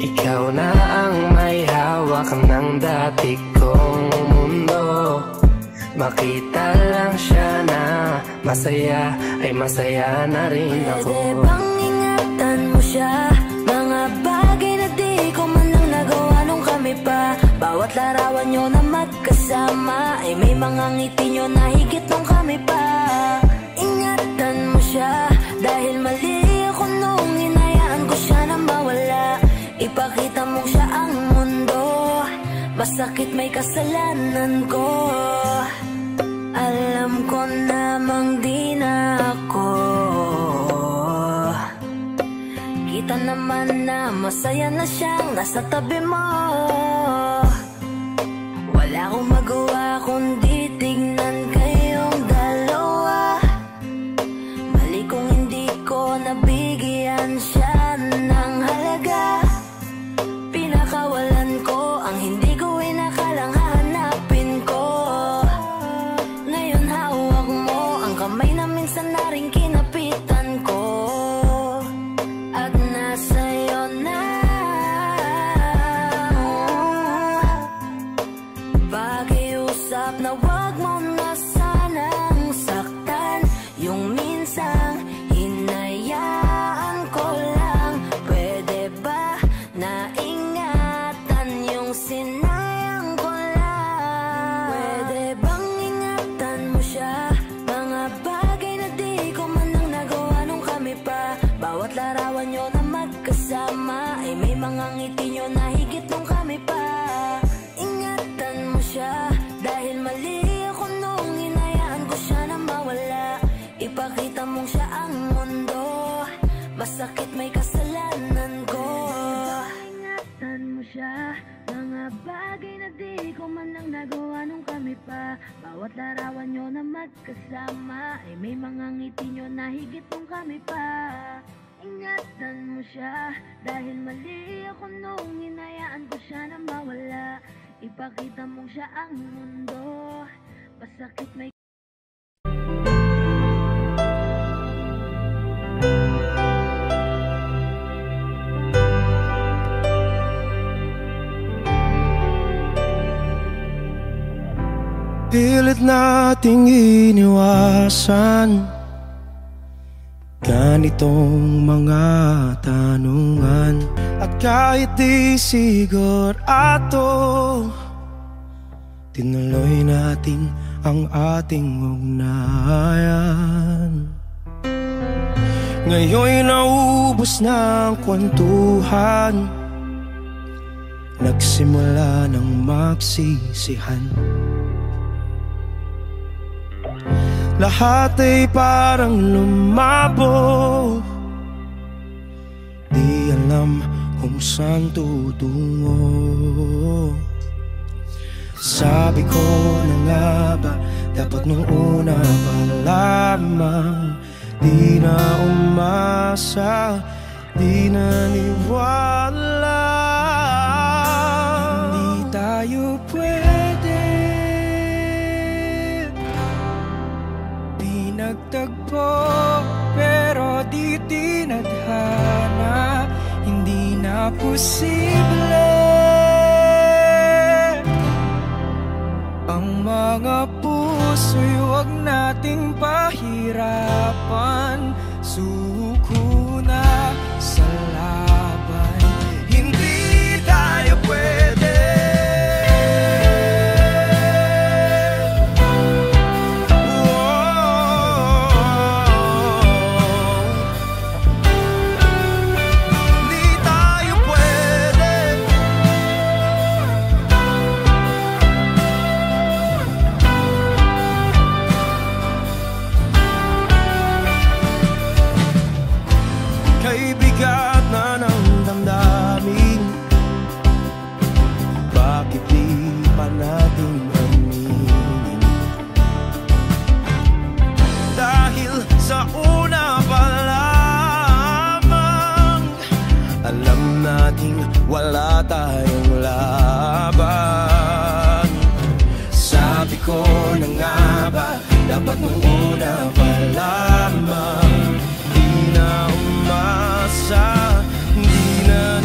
Ikaw na ang may hawak ng dati kong mundo. Makita lang siya na masaya, ay masaya na rin ako. Pwede bang ingatan mo siya? Mga bagay na di ko man lang nagawa nung kami pa. Bawat larawan nyo na magkasama, ay may mga ngiti nyo na higit nung kami pa. Ingatan mo siya, dahil mali ako nung hinayaan ko siya na mawala. Ipakita mo siya ang mundo, masakit may kasalanan ko. Alam ko namang di na ako. Kita naman na masaya na siyang nasa tabi mo. Wala akong magawa kundi tignan kayong dalawa. Mali kung hindi ko nabigyan siya ng halaga. Pinakawalan ko ang hindi ko inakalang hahanapin ko. Ngayon hawak mo ang kamay na minsan na rin kinapitan ko. At nasa'yo na. Pakiusap na wag mo na sanang saktan. Yung minsang hinayaan ko lang. Pwede ba na ingatan yung sinayang ko lang? Pwede bang ingatan mo siya? Mga bagay na di ko man lang nagawa nung kami pa. Bawat larawan nyo na magkasama, ay may mga ngiti nyo na higit nung kami pa. Ingatan mo siya, dahil mali ako nung hinayaan ko siya na mawala. Ipakita mong siya ang mundo, masakit may kasalanan ko. Ingatan mo siya, mga bagay na di ko man lang nagawa nung kami pa. Bawat larawan nyo na magkasama, ay may mga ngiti nyo na higit nung kami pa. Ingatan mo siya, dahil mali ako nung hinayaan ko siya na mawala. Ipakita mong siya ang mundo, masakit may Pilit nating iniwasan ganitong mga tanungan. At kahit di sigurado, tinuloy natin ang ating ugnayan. Ngayon'y naubos na ang kwentuhan, nagsimula ng magsisihan. Lahat ay parang lumabo, di alam kung saan tutungo. Sabi ko na nga ba, dapat nung una pa lamang, di na umasa, di naniwala. Hindi tayo pwede nagtagpo, pero di tinadhana. Hindi na posible ang mga puso'y huwag nating pahirapan. Suko na sa laban, hindi tayo pwede. una pa lamang. Alam nating wala tayong laban. Sabi ko na nga ba, dapat nung una pa lamang. Di na umasa, di na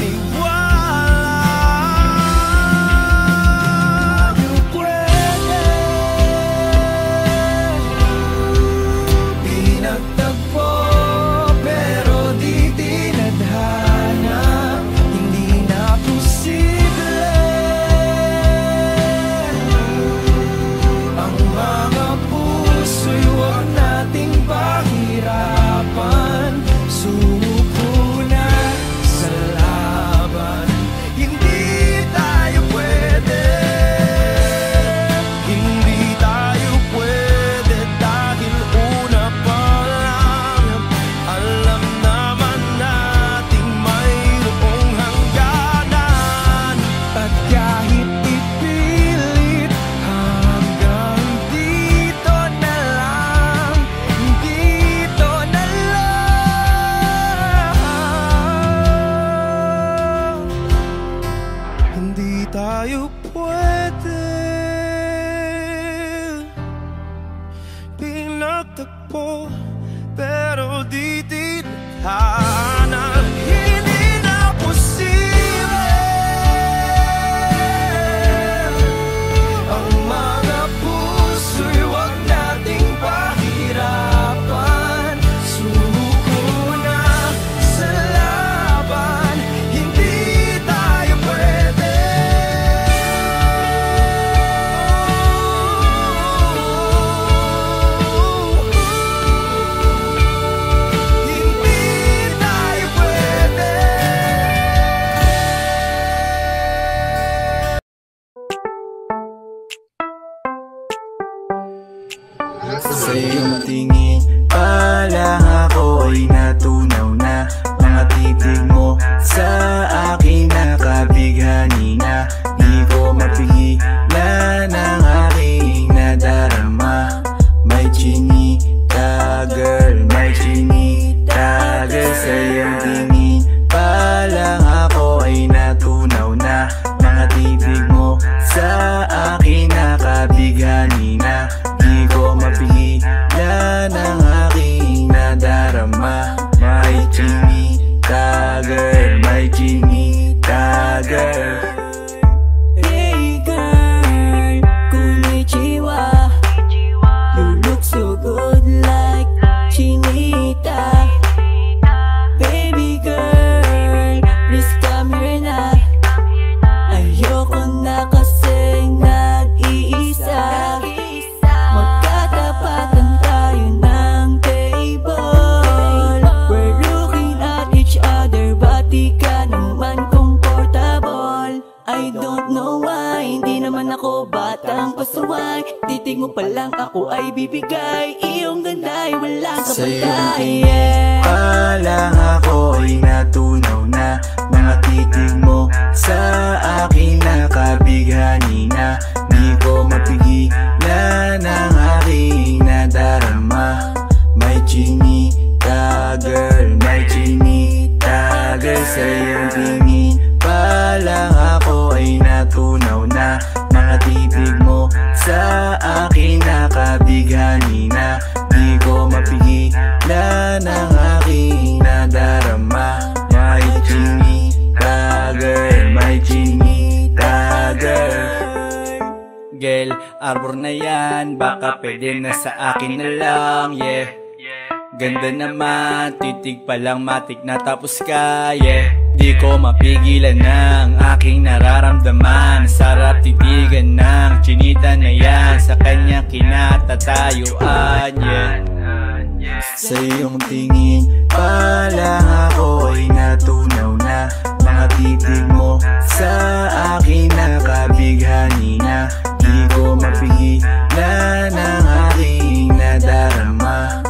Sa iyong tingin pa lang ako ay natunaw na. Mga titig mo sa akin nakabighani na. Di ko mapigilan ang aking nadarama. May chinita girl, may chinita girl. Sa iyong tingin pa lang ako ay natunaw na. Mga titig mo sa akin nakabighani na. Di ko mapigilan ang aking nadarama. May chinita girl, may chinita girl. Hey girl, konnichiwa. You look so good like chinita. Baby girl, please come here na. Ayoko na kasing nag-iisa. Magkatapatan tayo ng table. We're looking at each other, but di ka naman comfortable. I don't know why, hindi naman ako batang pasuway. Titig mo pa lang ako ay bibigay. Iyong ganda ay walang kapatay. Sa iyong tingin pa lang ako ay natunaw na. Mga titig mo sa akin nakabighani na. Di ko mapigilan ang aking nadarama. May chinita girl, may chinita girl. Sa iyong tingin pa lang ako ay natunaw na. Mga titig mo sa akin nakabighani na. Di ko mapigilan ang aking nadarama. May chinita girl, may chinita girl. Girl, arbor na yan, baka pwede na sa akin na lang, yeah. Ganda naman, titig pa lang matik na tapos ka, yeah. Di ko mapigilan ng aking nararamdaman. Sarap titigan ng chinita na yan. Sa kanya kinatatayuan, yeah. Sa iyong tingin pa lang ako ay natunaw na. Mga titig mo sa akin nakabighani na. Di ko mapigilan ang aking nadarama.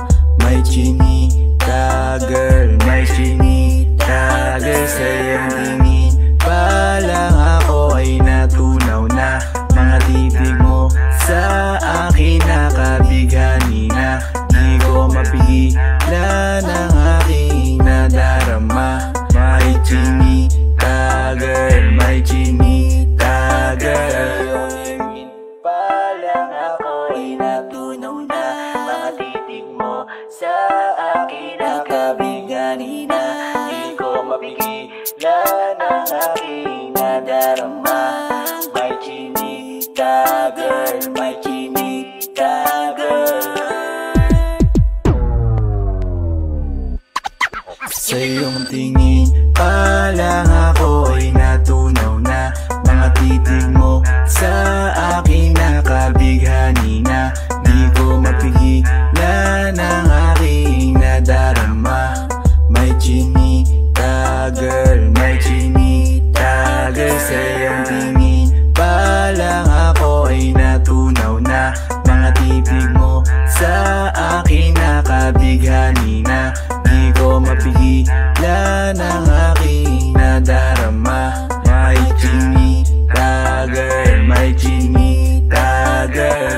May chinita girl, may chinita girl. Sa iyong tingin pa lang ako ay natunaw na. Mga titig mo sa akin nakabighani na. Di ko mapigilan aking nadarama. May chinita girl, may chinita girl. Sa iyong tingin pa lang ako ay natunaw na. Mga titig mo sa akin nakabighani na. Di ko mapigilan ang aking nadarama. May chinita girl, may chinita girl. Sa iyong tingin pa lang ako ay natunaw na. Mga titig mo sa akin nakabighani na. Di ko mapigilan ang aking nadarama. May chinita girl, may chinita girl.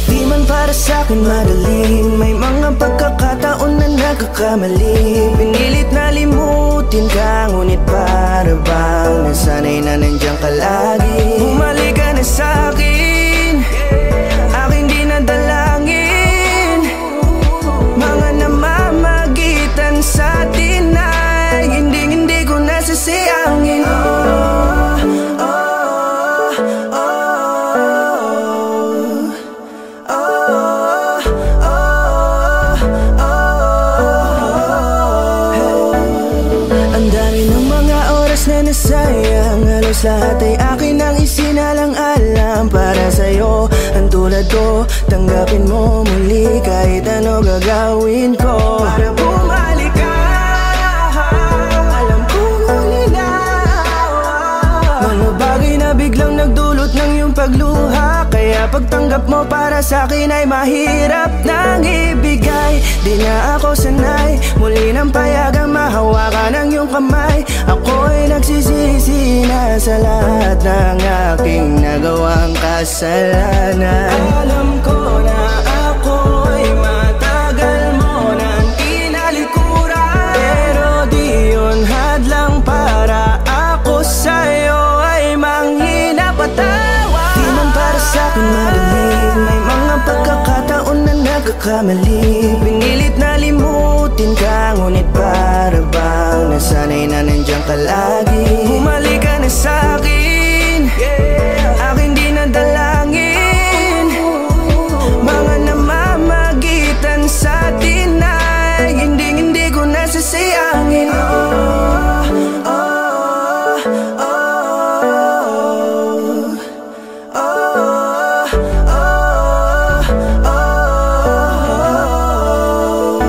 Di man para sa'kin madali, may mga pagkakataon na nagkakamali. Pinilit na limutin ka, ngunit para bang nasanay na nandiyan ka lagi. Bumalik ka na sa'kin, aking di nadalangin. Mga namamagitan sa atin ay hindi ko nasasayangin. Sayang, halos lahat ay akin ang isinalang-alam para sa'yo. Ang tulad ko, tanggapin mo muli kahit ano gagawin ko para bumalik ka. Alam kong ulinaw mga bagay na biglang nagdulot ng iyong pagluha. Kaya pagtanggap mo para sa'kin ay mahirap nang ibigay. Di na ako sanay, muli nang payagang mahawakan ang iyong kamay. Ako'y nagsisisi na sa lahat ng aking nagawang kasalanan. Alam ko na ako'y matagal mo nang tinalikuran, pero di yun hadlang para ako sa'yo ay manghina patawa. Di man para sa'kin madali, may mga pagkakataon na nagkakamali. Pinilit na limutin ka, ngunit para bang nasanay na nandiyan ka lagi. Bumalik ka na sa'kin, aking di nadalangin. Mga namamagitan sa atin ay hindi ko nasasayangin.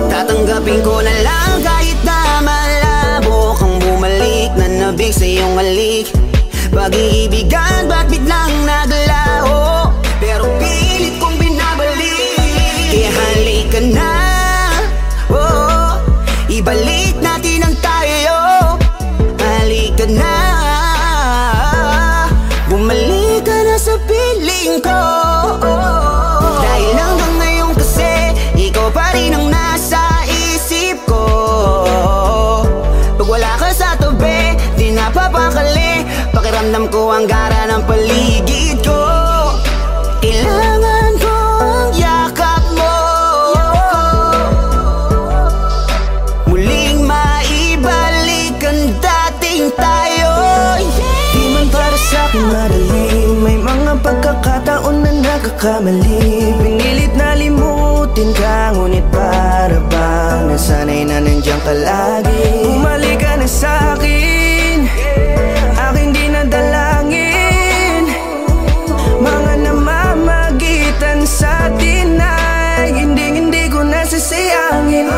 Tatanggapin ko na lang kahit na malabo kang bumalik na nabig sa iyong halik. Pag-iibigan ba't biglang naglaho, pero pilit kong binabalik. Kaya halika na, oh, ibalik natin ang tayo. Halika na, bumalik ka na sa piling ko. Dahil hanggang ngayon kasi ikaw pa rin ang nasa isip ko. Pag wala ka sa tabi, di napapakali. Pakiramdam ko ang gara ng paligid ko. Kailangan ko ang yakap mo, muling maibalik ang dating tayo. Di man para sa'kin madali, may mga pagkakataon na nagkakamali. Pinilit na limutin ka, ngunit para bang nasanay na nandiyan ka lagi. Bumalik ka na sa'kin, aking di nadalangin. Mga namamagitan sa atin ay hindi ko nasasayangin.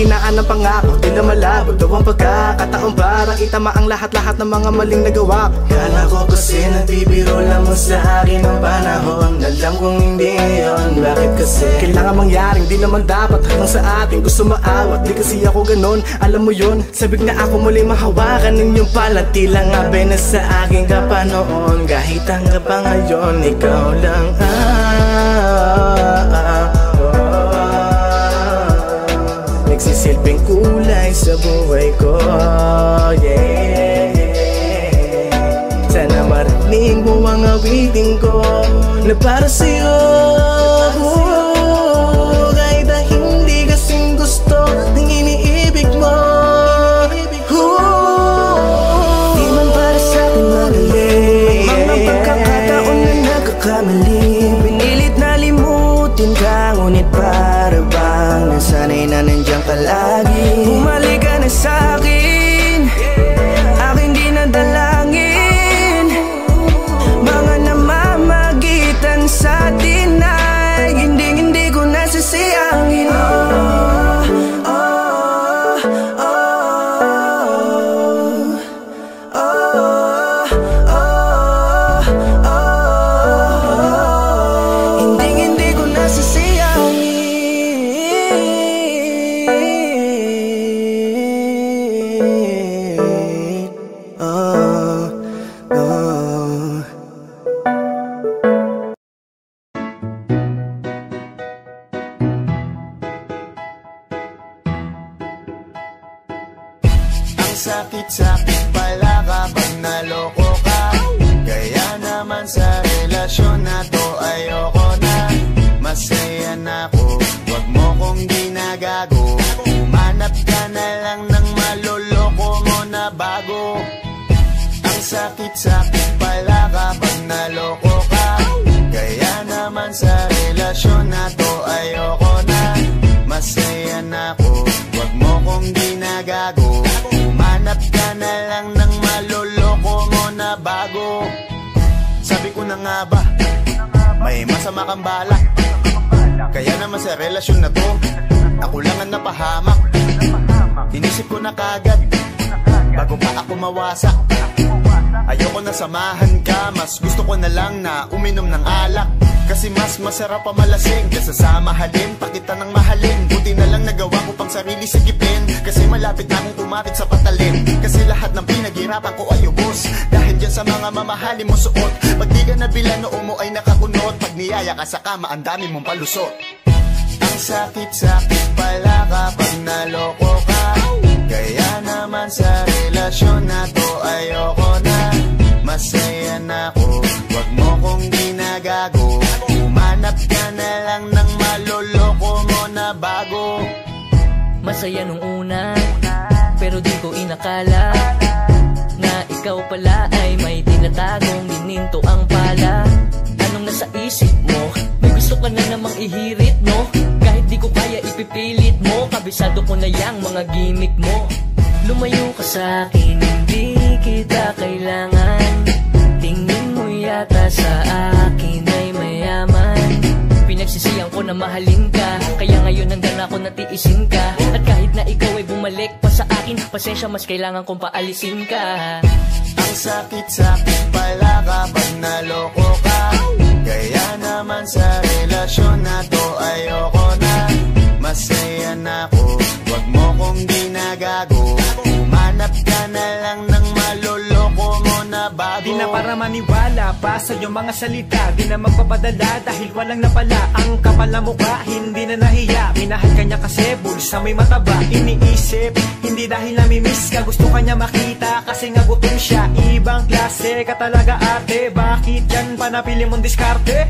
Kahinaan ng pangako, tila malabo daw ang pagkakataon para itama ang lahat-lahat ng mga maling nagawa. Kala ko kasi nagbibiro lamang sa akin ang panahon. Alam kong hindi yun, bakit kasi kailangan mangyaring di naman dapat hanggang sa atin gusto maawat. Di kasi ako ganon, alam mo yun. Sabik na ako muli mahawakan ng iyong palad. Tila nga na sa akin ka pa noon. Kahit hanggang pa ngayon, ikaw lang nagsisilbing kulay sa buhay ko, yeah. Sana marinig mo ang awitin ko na para sa'yo, kahit na hindi kasing gusto ng iniibig mo. Di man para sa'kin madali, mga pagkakataon na nagkakamali. Pinilit na limutin ka, ngunit para bang nasanay na nandiyan ka lagi. Bumalik ka na sa'kin, aking dinadalangin. Mga namamagitan sa atin ay hindi ko nasasayangin. Hindi ko nasasayangin. Sakit-sakit pala kapag naloko ka. Kaya naman sa relasyon na to ayoko na. Masaya na ako, wag mo kong ginagago. Umanap ka na lang ng maloloko mo na bago. Ang sakit-sakit pala kapag naloko ka. Kaya naman sa relasyon na to ayoko na. Masaya na ako, wag mo kong ginagago. Umanap ka na lang ng maloloko mo na bago. Sabi ko na nga ba, may masama kang balak. Kaya naman sa relasyon na to, ako lang ang napahamak. Inisip ko na kagad, bago pa ako mawasak. Ayoko na samahan ka, mas gusto ko na lang na uminom ng alak. Kasi mas masarap pa malasing kaysa sa mahalin, pakita ng mahalin. Buti na lang nagawa ko pang sarili sigipin, kasi malapit na akong kumapit sa patalim. Kasi lahat ng pinaghirapan ko ay ubos dahil dyan sa mga mamahalin mo suot. Pag di ka nabila noo mo ay nakakunot, pag niyaya ka sa kama ang dami mong palusot. Ang sakit-sakit pala kapag naloko ka. Kaya naman sa relasyon na to ayoko na. Masaya na ako, wag mo kong ginagago. Umanap ka na lang ng maloloko mo na bago. Masaya nung una, pero di ko inakala na ikaw pala ay may tinatagong gininto ang pala. Anong nasa isip mo? May gusto ka na namang ihirit, no? Kahit di ko kaya ipipilit mo, kabisado ko na yang mga gimmick mo. Lumayo ka sa'kin, hindi kita kailangan. Tingin mo yata sa akin ay mayaman. Pinagsisiyang ko na mahalin ka, kaya ngayon hanggang ako natiisin ka. At kahit na ikaw ay bumalik pa sa akin, pasensya mas kailangan kong paalisin ka. Ang sakit-sakit pala kapag naloko ka. Kaya naman sa relasyon na to ayoko na. Masaya na ako, wag mo kong ginagago. Umanap ka na lang ng maloloko mo na bago. Di na para maniwala pa sa iyong mga salita, di na magpapadala dahil walang napala. Ang kapal na mukha, hindi na nahiya. Minahal ka niya kasi bulsa may mataba. Iniisip, hindi dahil namimiss ka, gusto ka niya makita kasi nga gutom siya. Ibang klase ka talaga ate, bakit yan pa napili mong diskarte?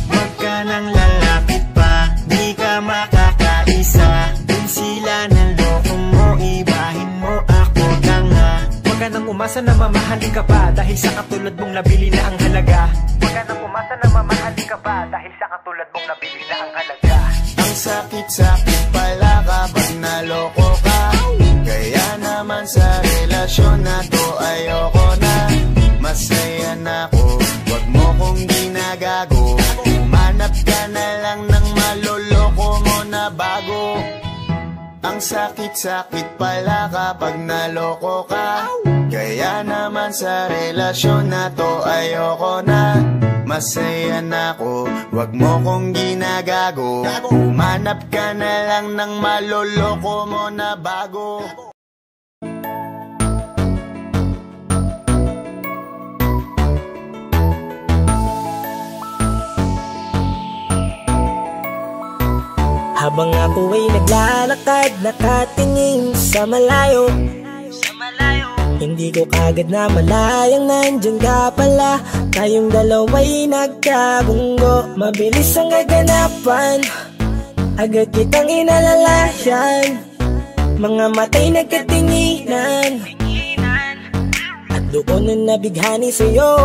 Wag ka nang lalapit pa, di ka makakaisa. Kung sila ng loko mo, ibahin mo ako tanga. Wag ka nang umasa na mamahalin ka pa, dahil sa katulad mong nabili na ang halaga. Wag ka nang umasa na mamahalin ka pa, dahil sa katulad mong nabili na ang halaga. Ang sakit-sakit pala kapag naloko ka. Kaya naman sa relasyon na to ayoko na. Masaya na ako, wag mo kong ginagago. Umanap ka na lang ng maloloko mo na bago. Ang sakit-sakit pala kapag naloko ka. Kaya naman sa relasyon na to ayoko na. Masaya na ako, wag mo kong ginagago. Humanap ka na lang ng maloloko mo na bago. Habang ako ay naglalakad, nakatingin sa malayo, hindi ko kagad na malayang nandyan ka pala. Tayong dalawa'y nagkabunggo, mabilis ang kaganapan, agad kitang inalalayan. Mga matay nagkatinginan, at doon na nabighani sa'yo.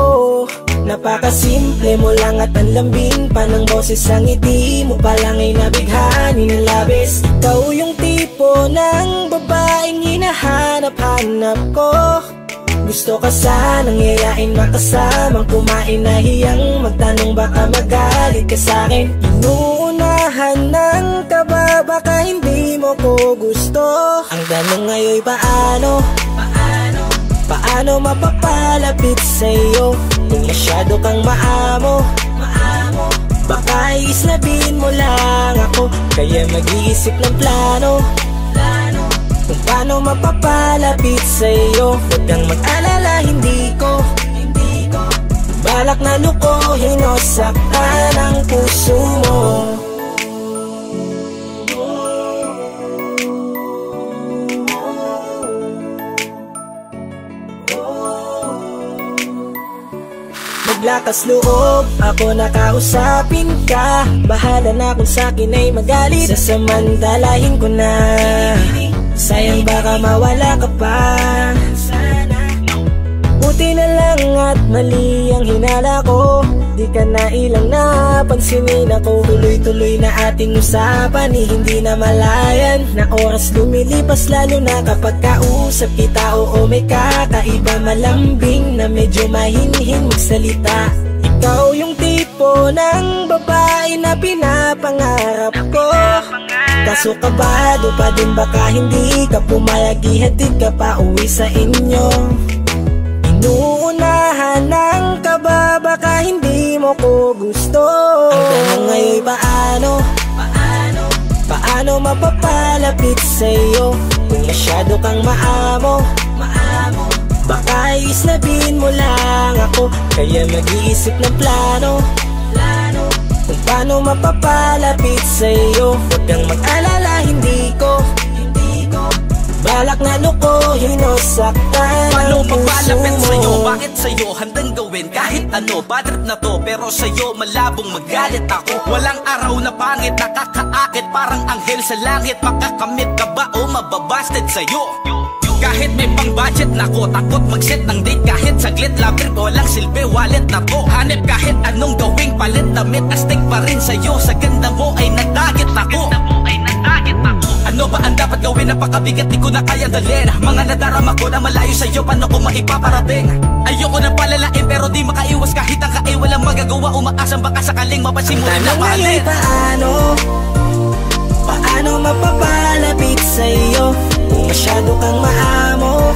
Napakasimple mo lang at ang lambing pa ng boses, ang ngiti mo palang ay nabighani ng labis. Ikaw yung tipo ng babaeng hinahanap-hanap ko. Gusto ka sanang yayain, makasamang kumain, nahiyang magtanong baka magalit ka sa'kin. Inuunahan ng kaba, baka hindi mo ko gusto. Ang tanong ngayon paano? Paano mapapalapit sa'yo kung masyado kang maamo? Baka islabin mo lang ako, kaya mag-iisip ng plano kung paano mapapalapit sa'yo. Huwag kang mag-alala, hindi ko balak na lukuhin o saktan ang puso mo. Maglakas loob, ako nakausapin ka. Bahala na kung sa'kin ay magalit, sasamantalahin ko na. Sayang baka mawala ka pa. Buti na lang at mali ang hinala ko, di ka na ilang napansinin ako. Tuloy-tuloy na ating usapan, hindi na malayan. Na oras lumilipas lalo na kapag kausap kita. Oo, may kakaiba, malambing na medyo mahinhin magsalita. Ikaw yung tipo ng babae na pinapangarap ko. Kaso kabado pa din, baka hindi ka pumayag, ihatid ka pa uwi sa inyo. Inuunahan ng kaba, baka hindi mo ko gusto. Ang tanong ngayon paano? Paano mapapalapit sa'yo kung masyado kang maamo? Baka islabin mo lang ako, kaya mag-iisip ng plano kung paano mapapalapit sa'yo. Huwag kang mag-alala, hindi ko balak na lukuhin o saktan ang puso mo. Sa'yo, bakit sa'yo handang gawin kahit ano? Bad trip na to, pero sa'yo malabong magalit ako. Walang araw na pangit, nakakaakit parang anghel sa langit. Makakamit ka ba o mababasted sa'yo? Kahit may pang budget na ko, takot mag-set ng date kahit saglit. Labir ko lang silbi, wallet na to. Hanip kahit anong gawing palit, damit astig pa rin sa'yo. Sa ganda mo ay nagtagit ako. Ano ba ang dapat gawin? Napakabigat, di ko na kayang dalhin. Mga nadarama ko na malayo sa'yo, paano ko maipaparating? Ayoko na palalain pero di makaiwas kahit ang walang magagawa. Umaasang baka sakaling mapansin mo rin na pahalin. Paano mapapalapit sa'yo kung masyado kang maamo?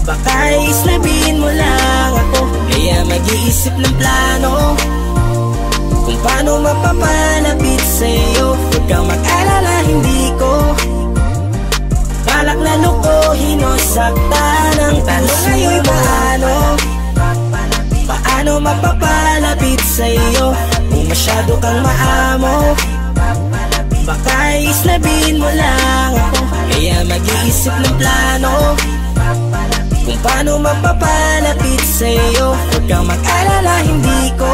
Baka islabin mo lang ako, kaya mag-iisip ng plano kung paano mapapalapit sa'yo. Huwag kang mag-alala, hindi ko balak na lukuhin o saktan ang tanong ngayon paano mapapalapit sa'yo kung masyado kang maamo? Baka islabin mo lang ako, kaya mag-iisip ng plano kung paano mapapalapit sa'yo. Huwag kang mag-alala, hindi ko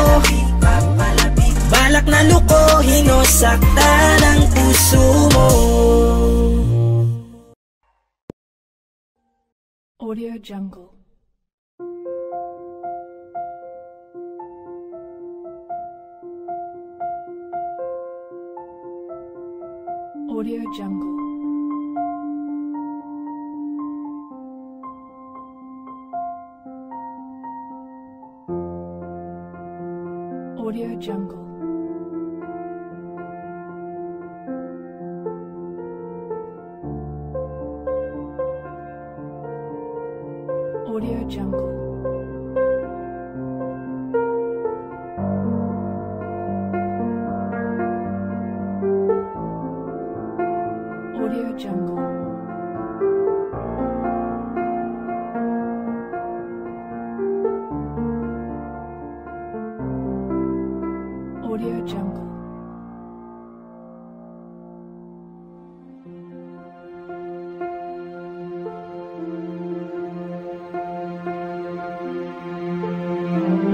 balak na lukuhin o saktan ang puso mo. Audio Jungle. Audio Jungle. Audio Jungle. Audio Jungle. Audio Jungle. Audio Jungle.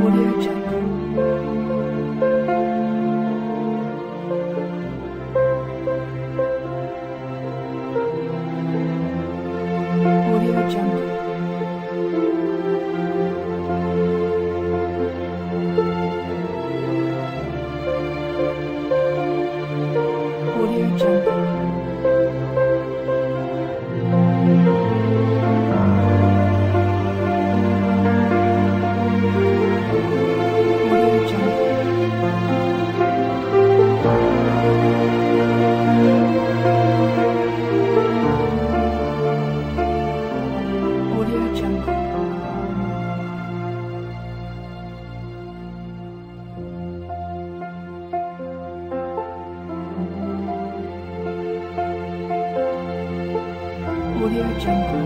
Audio Jungle. Audio Jungle. Audio Jungle. Audio Jungle. Audio Jungle.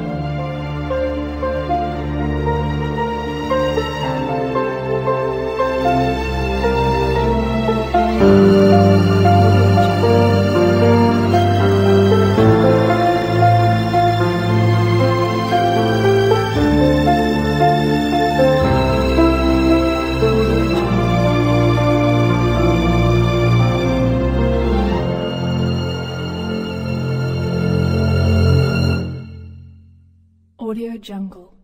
Audio Jungle.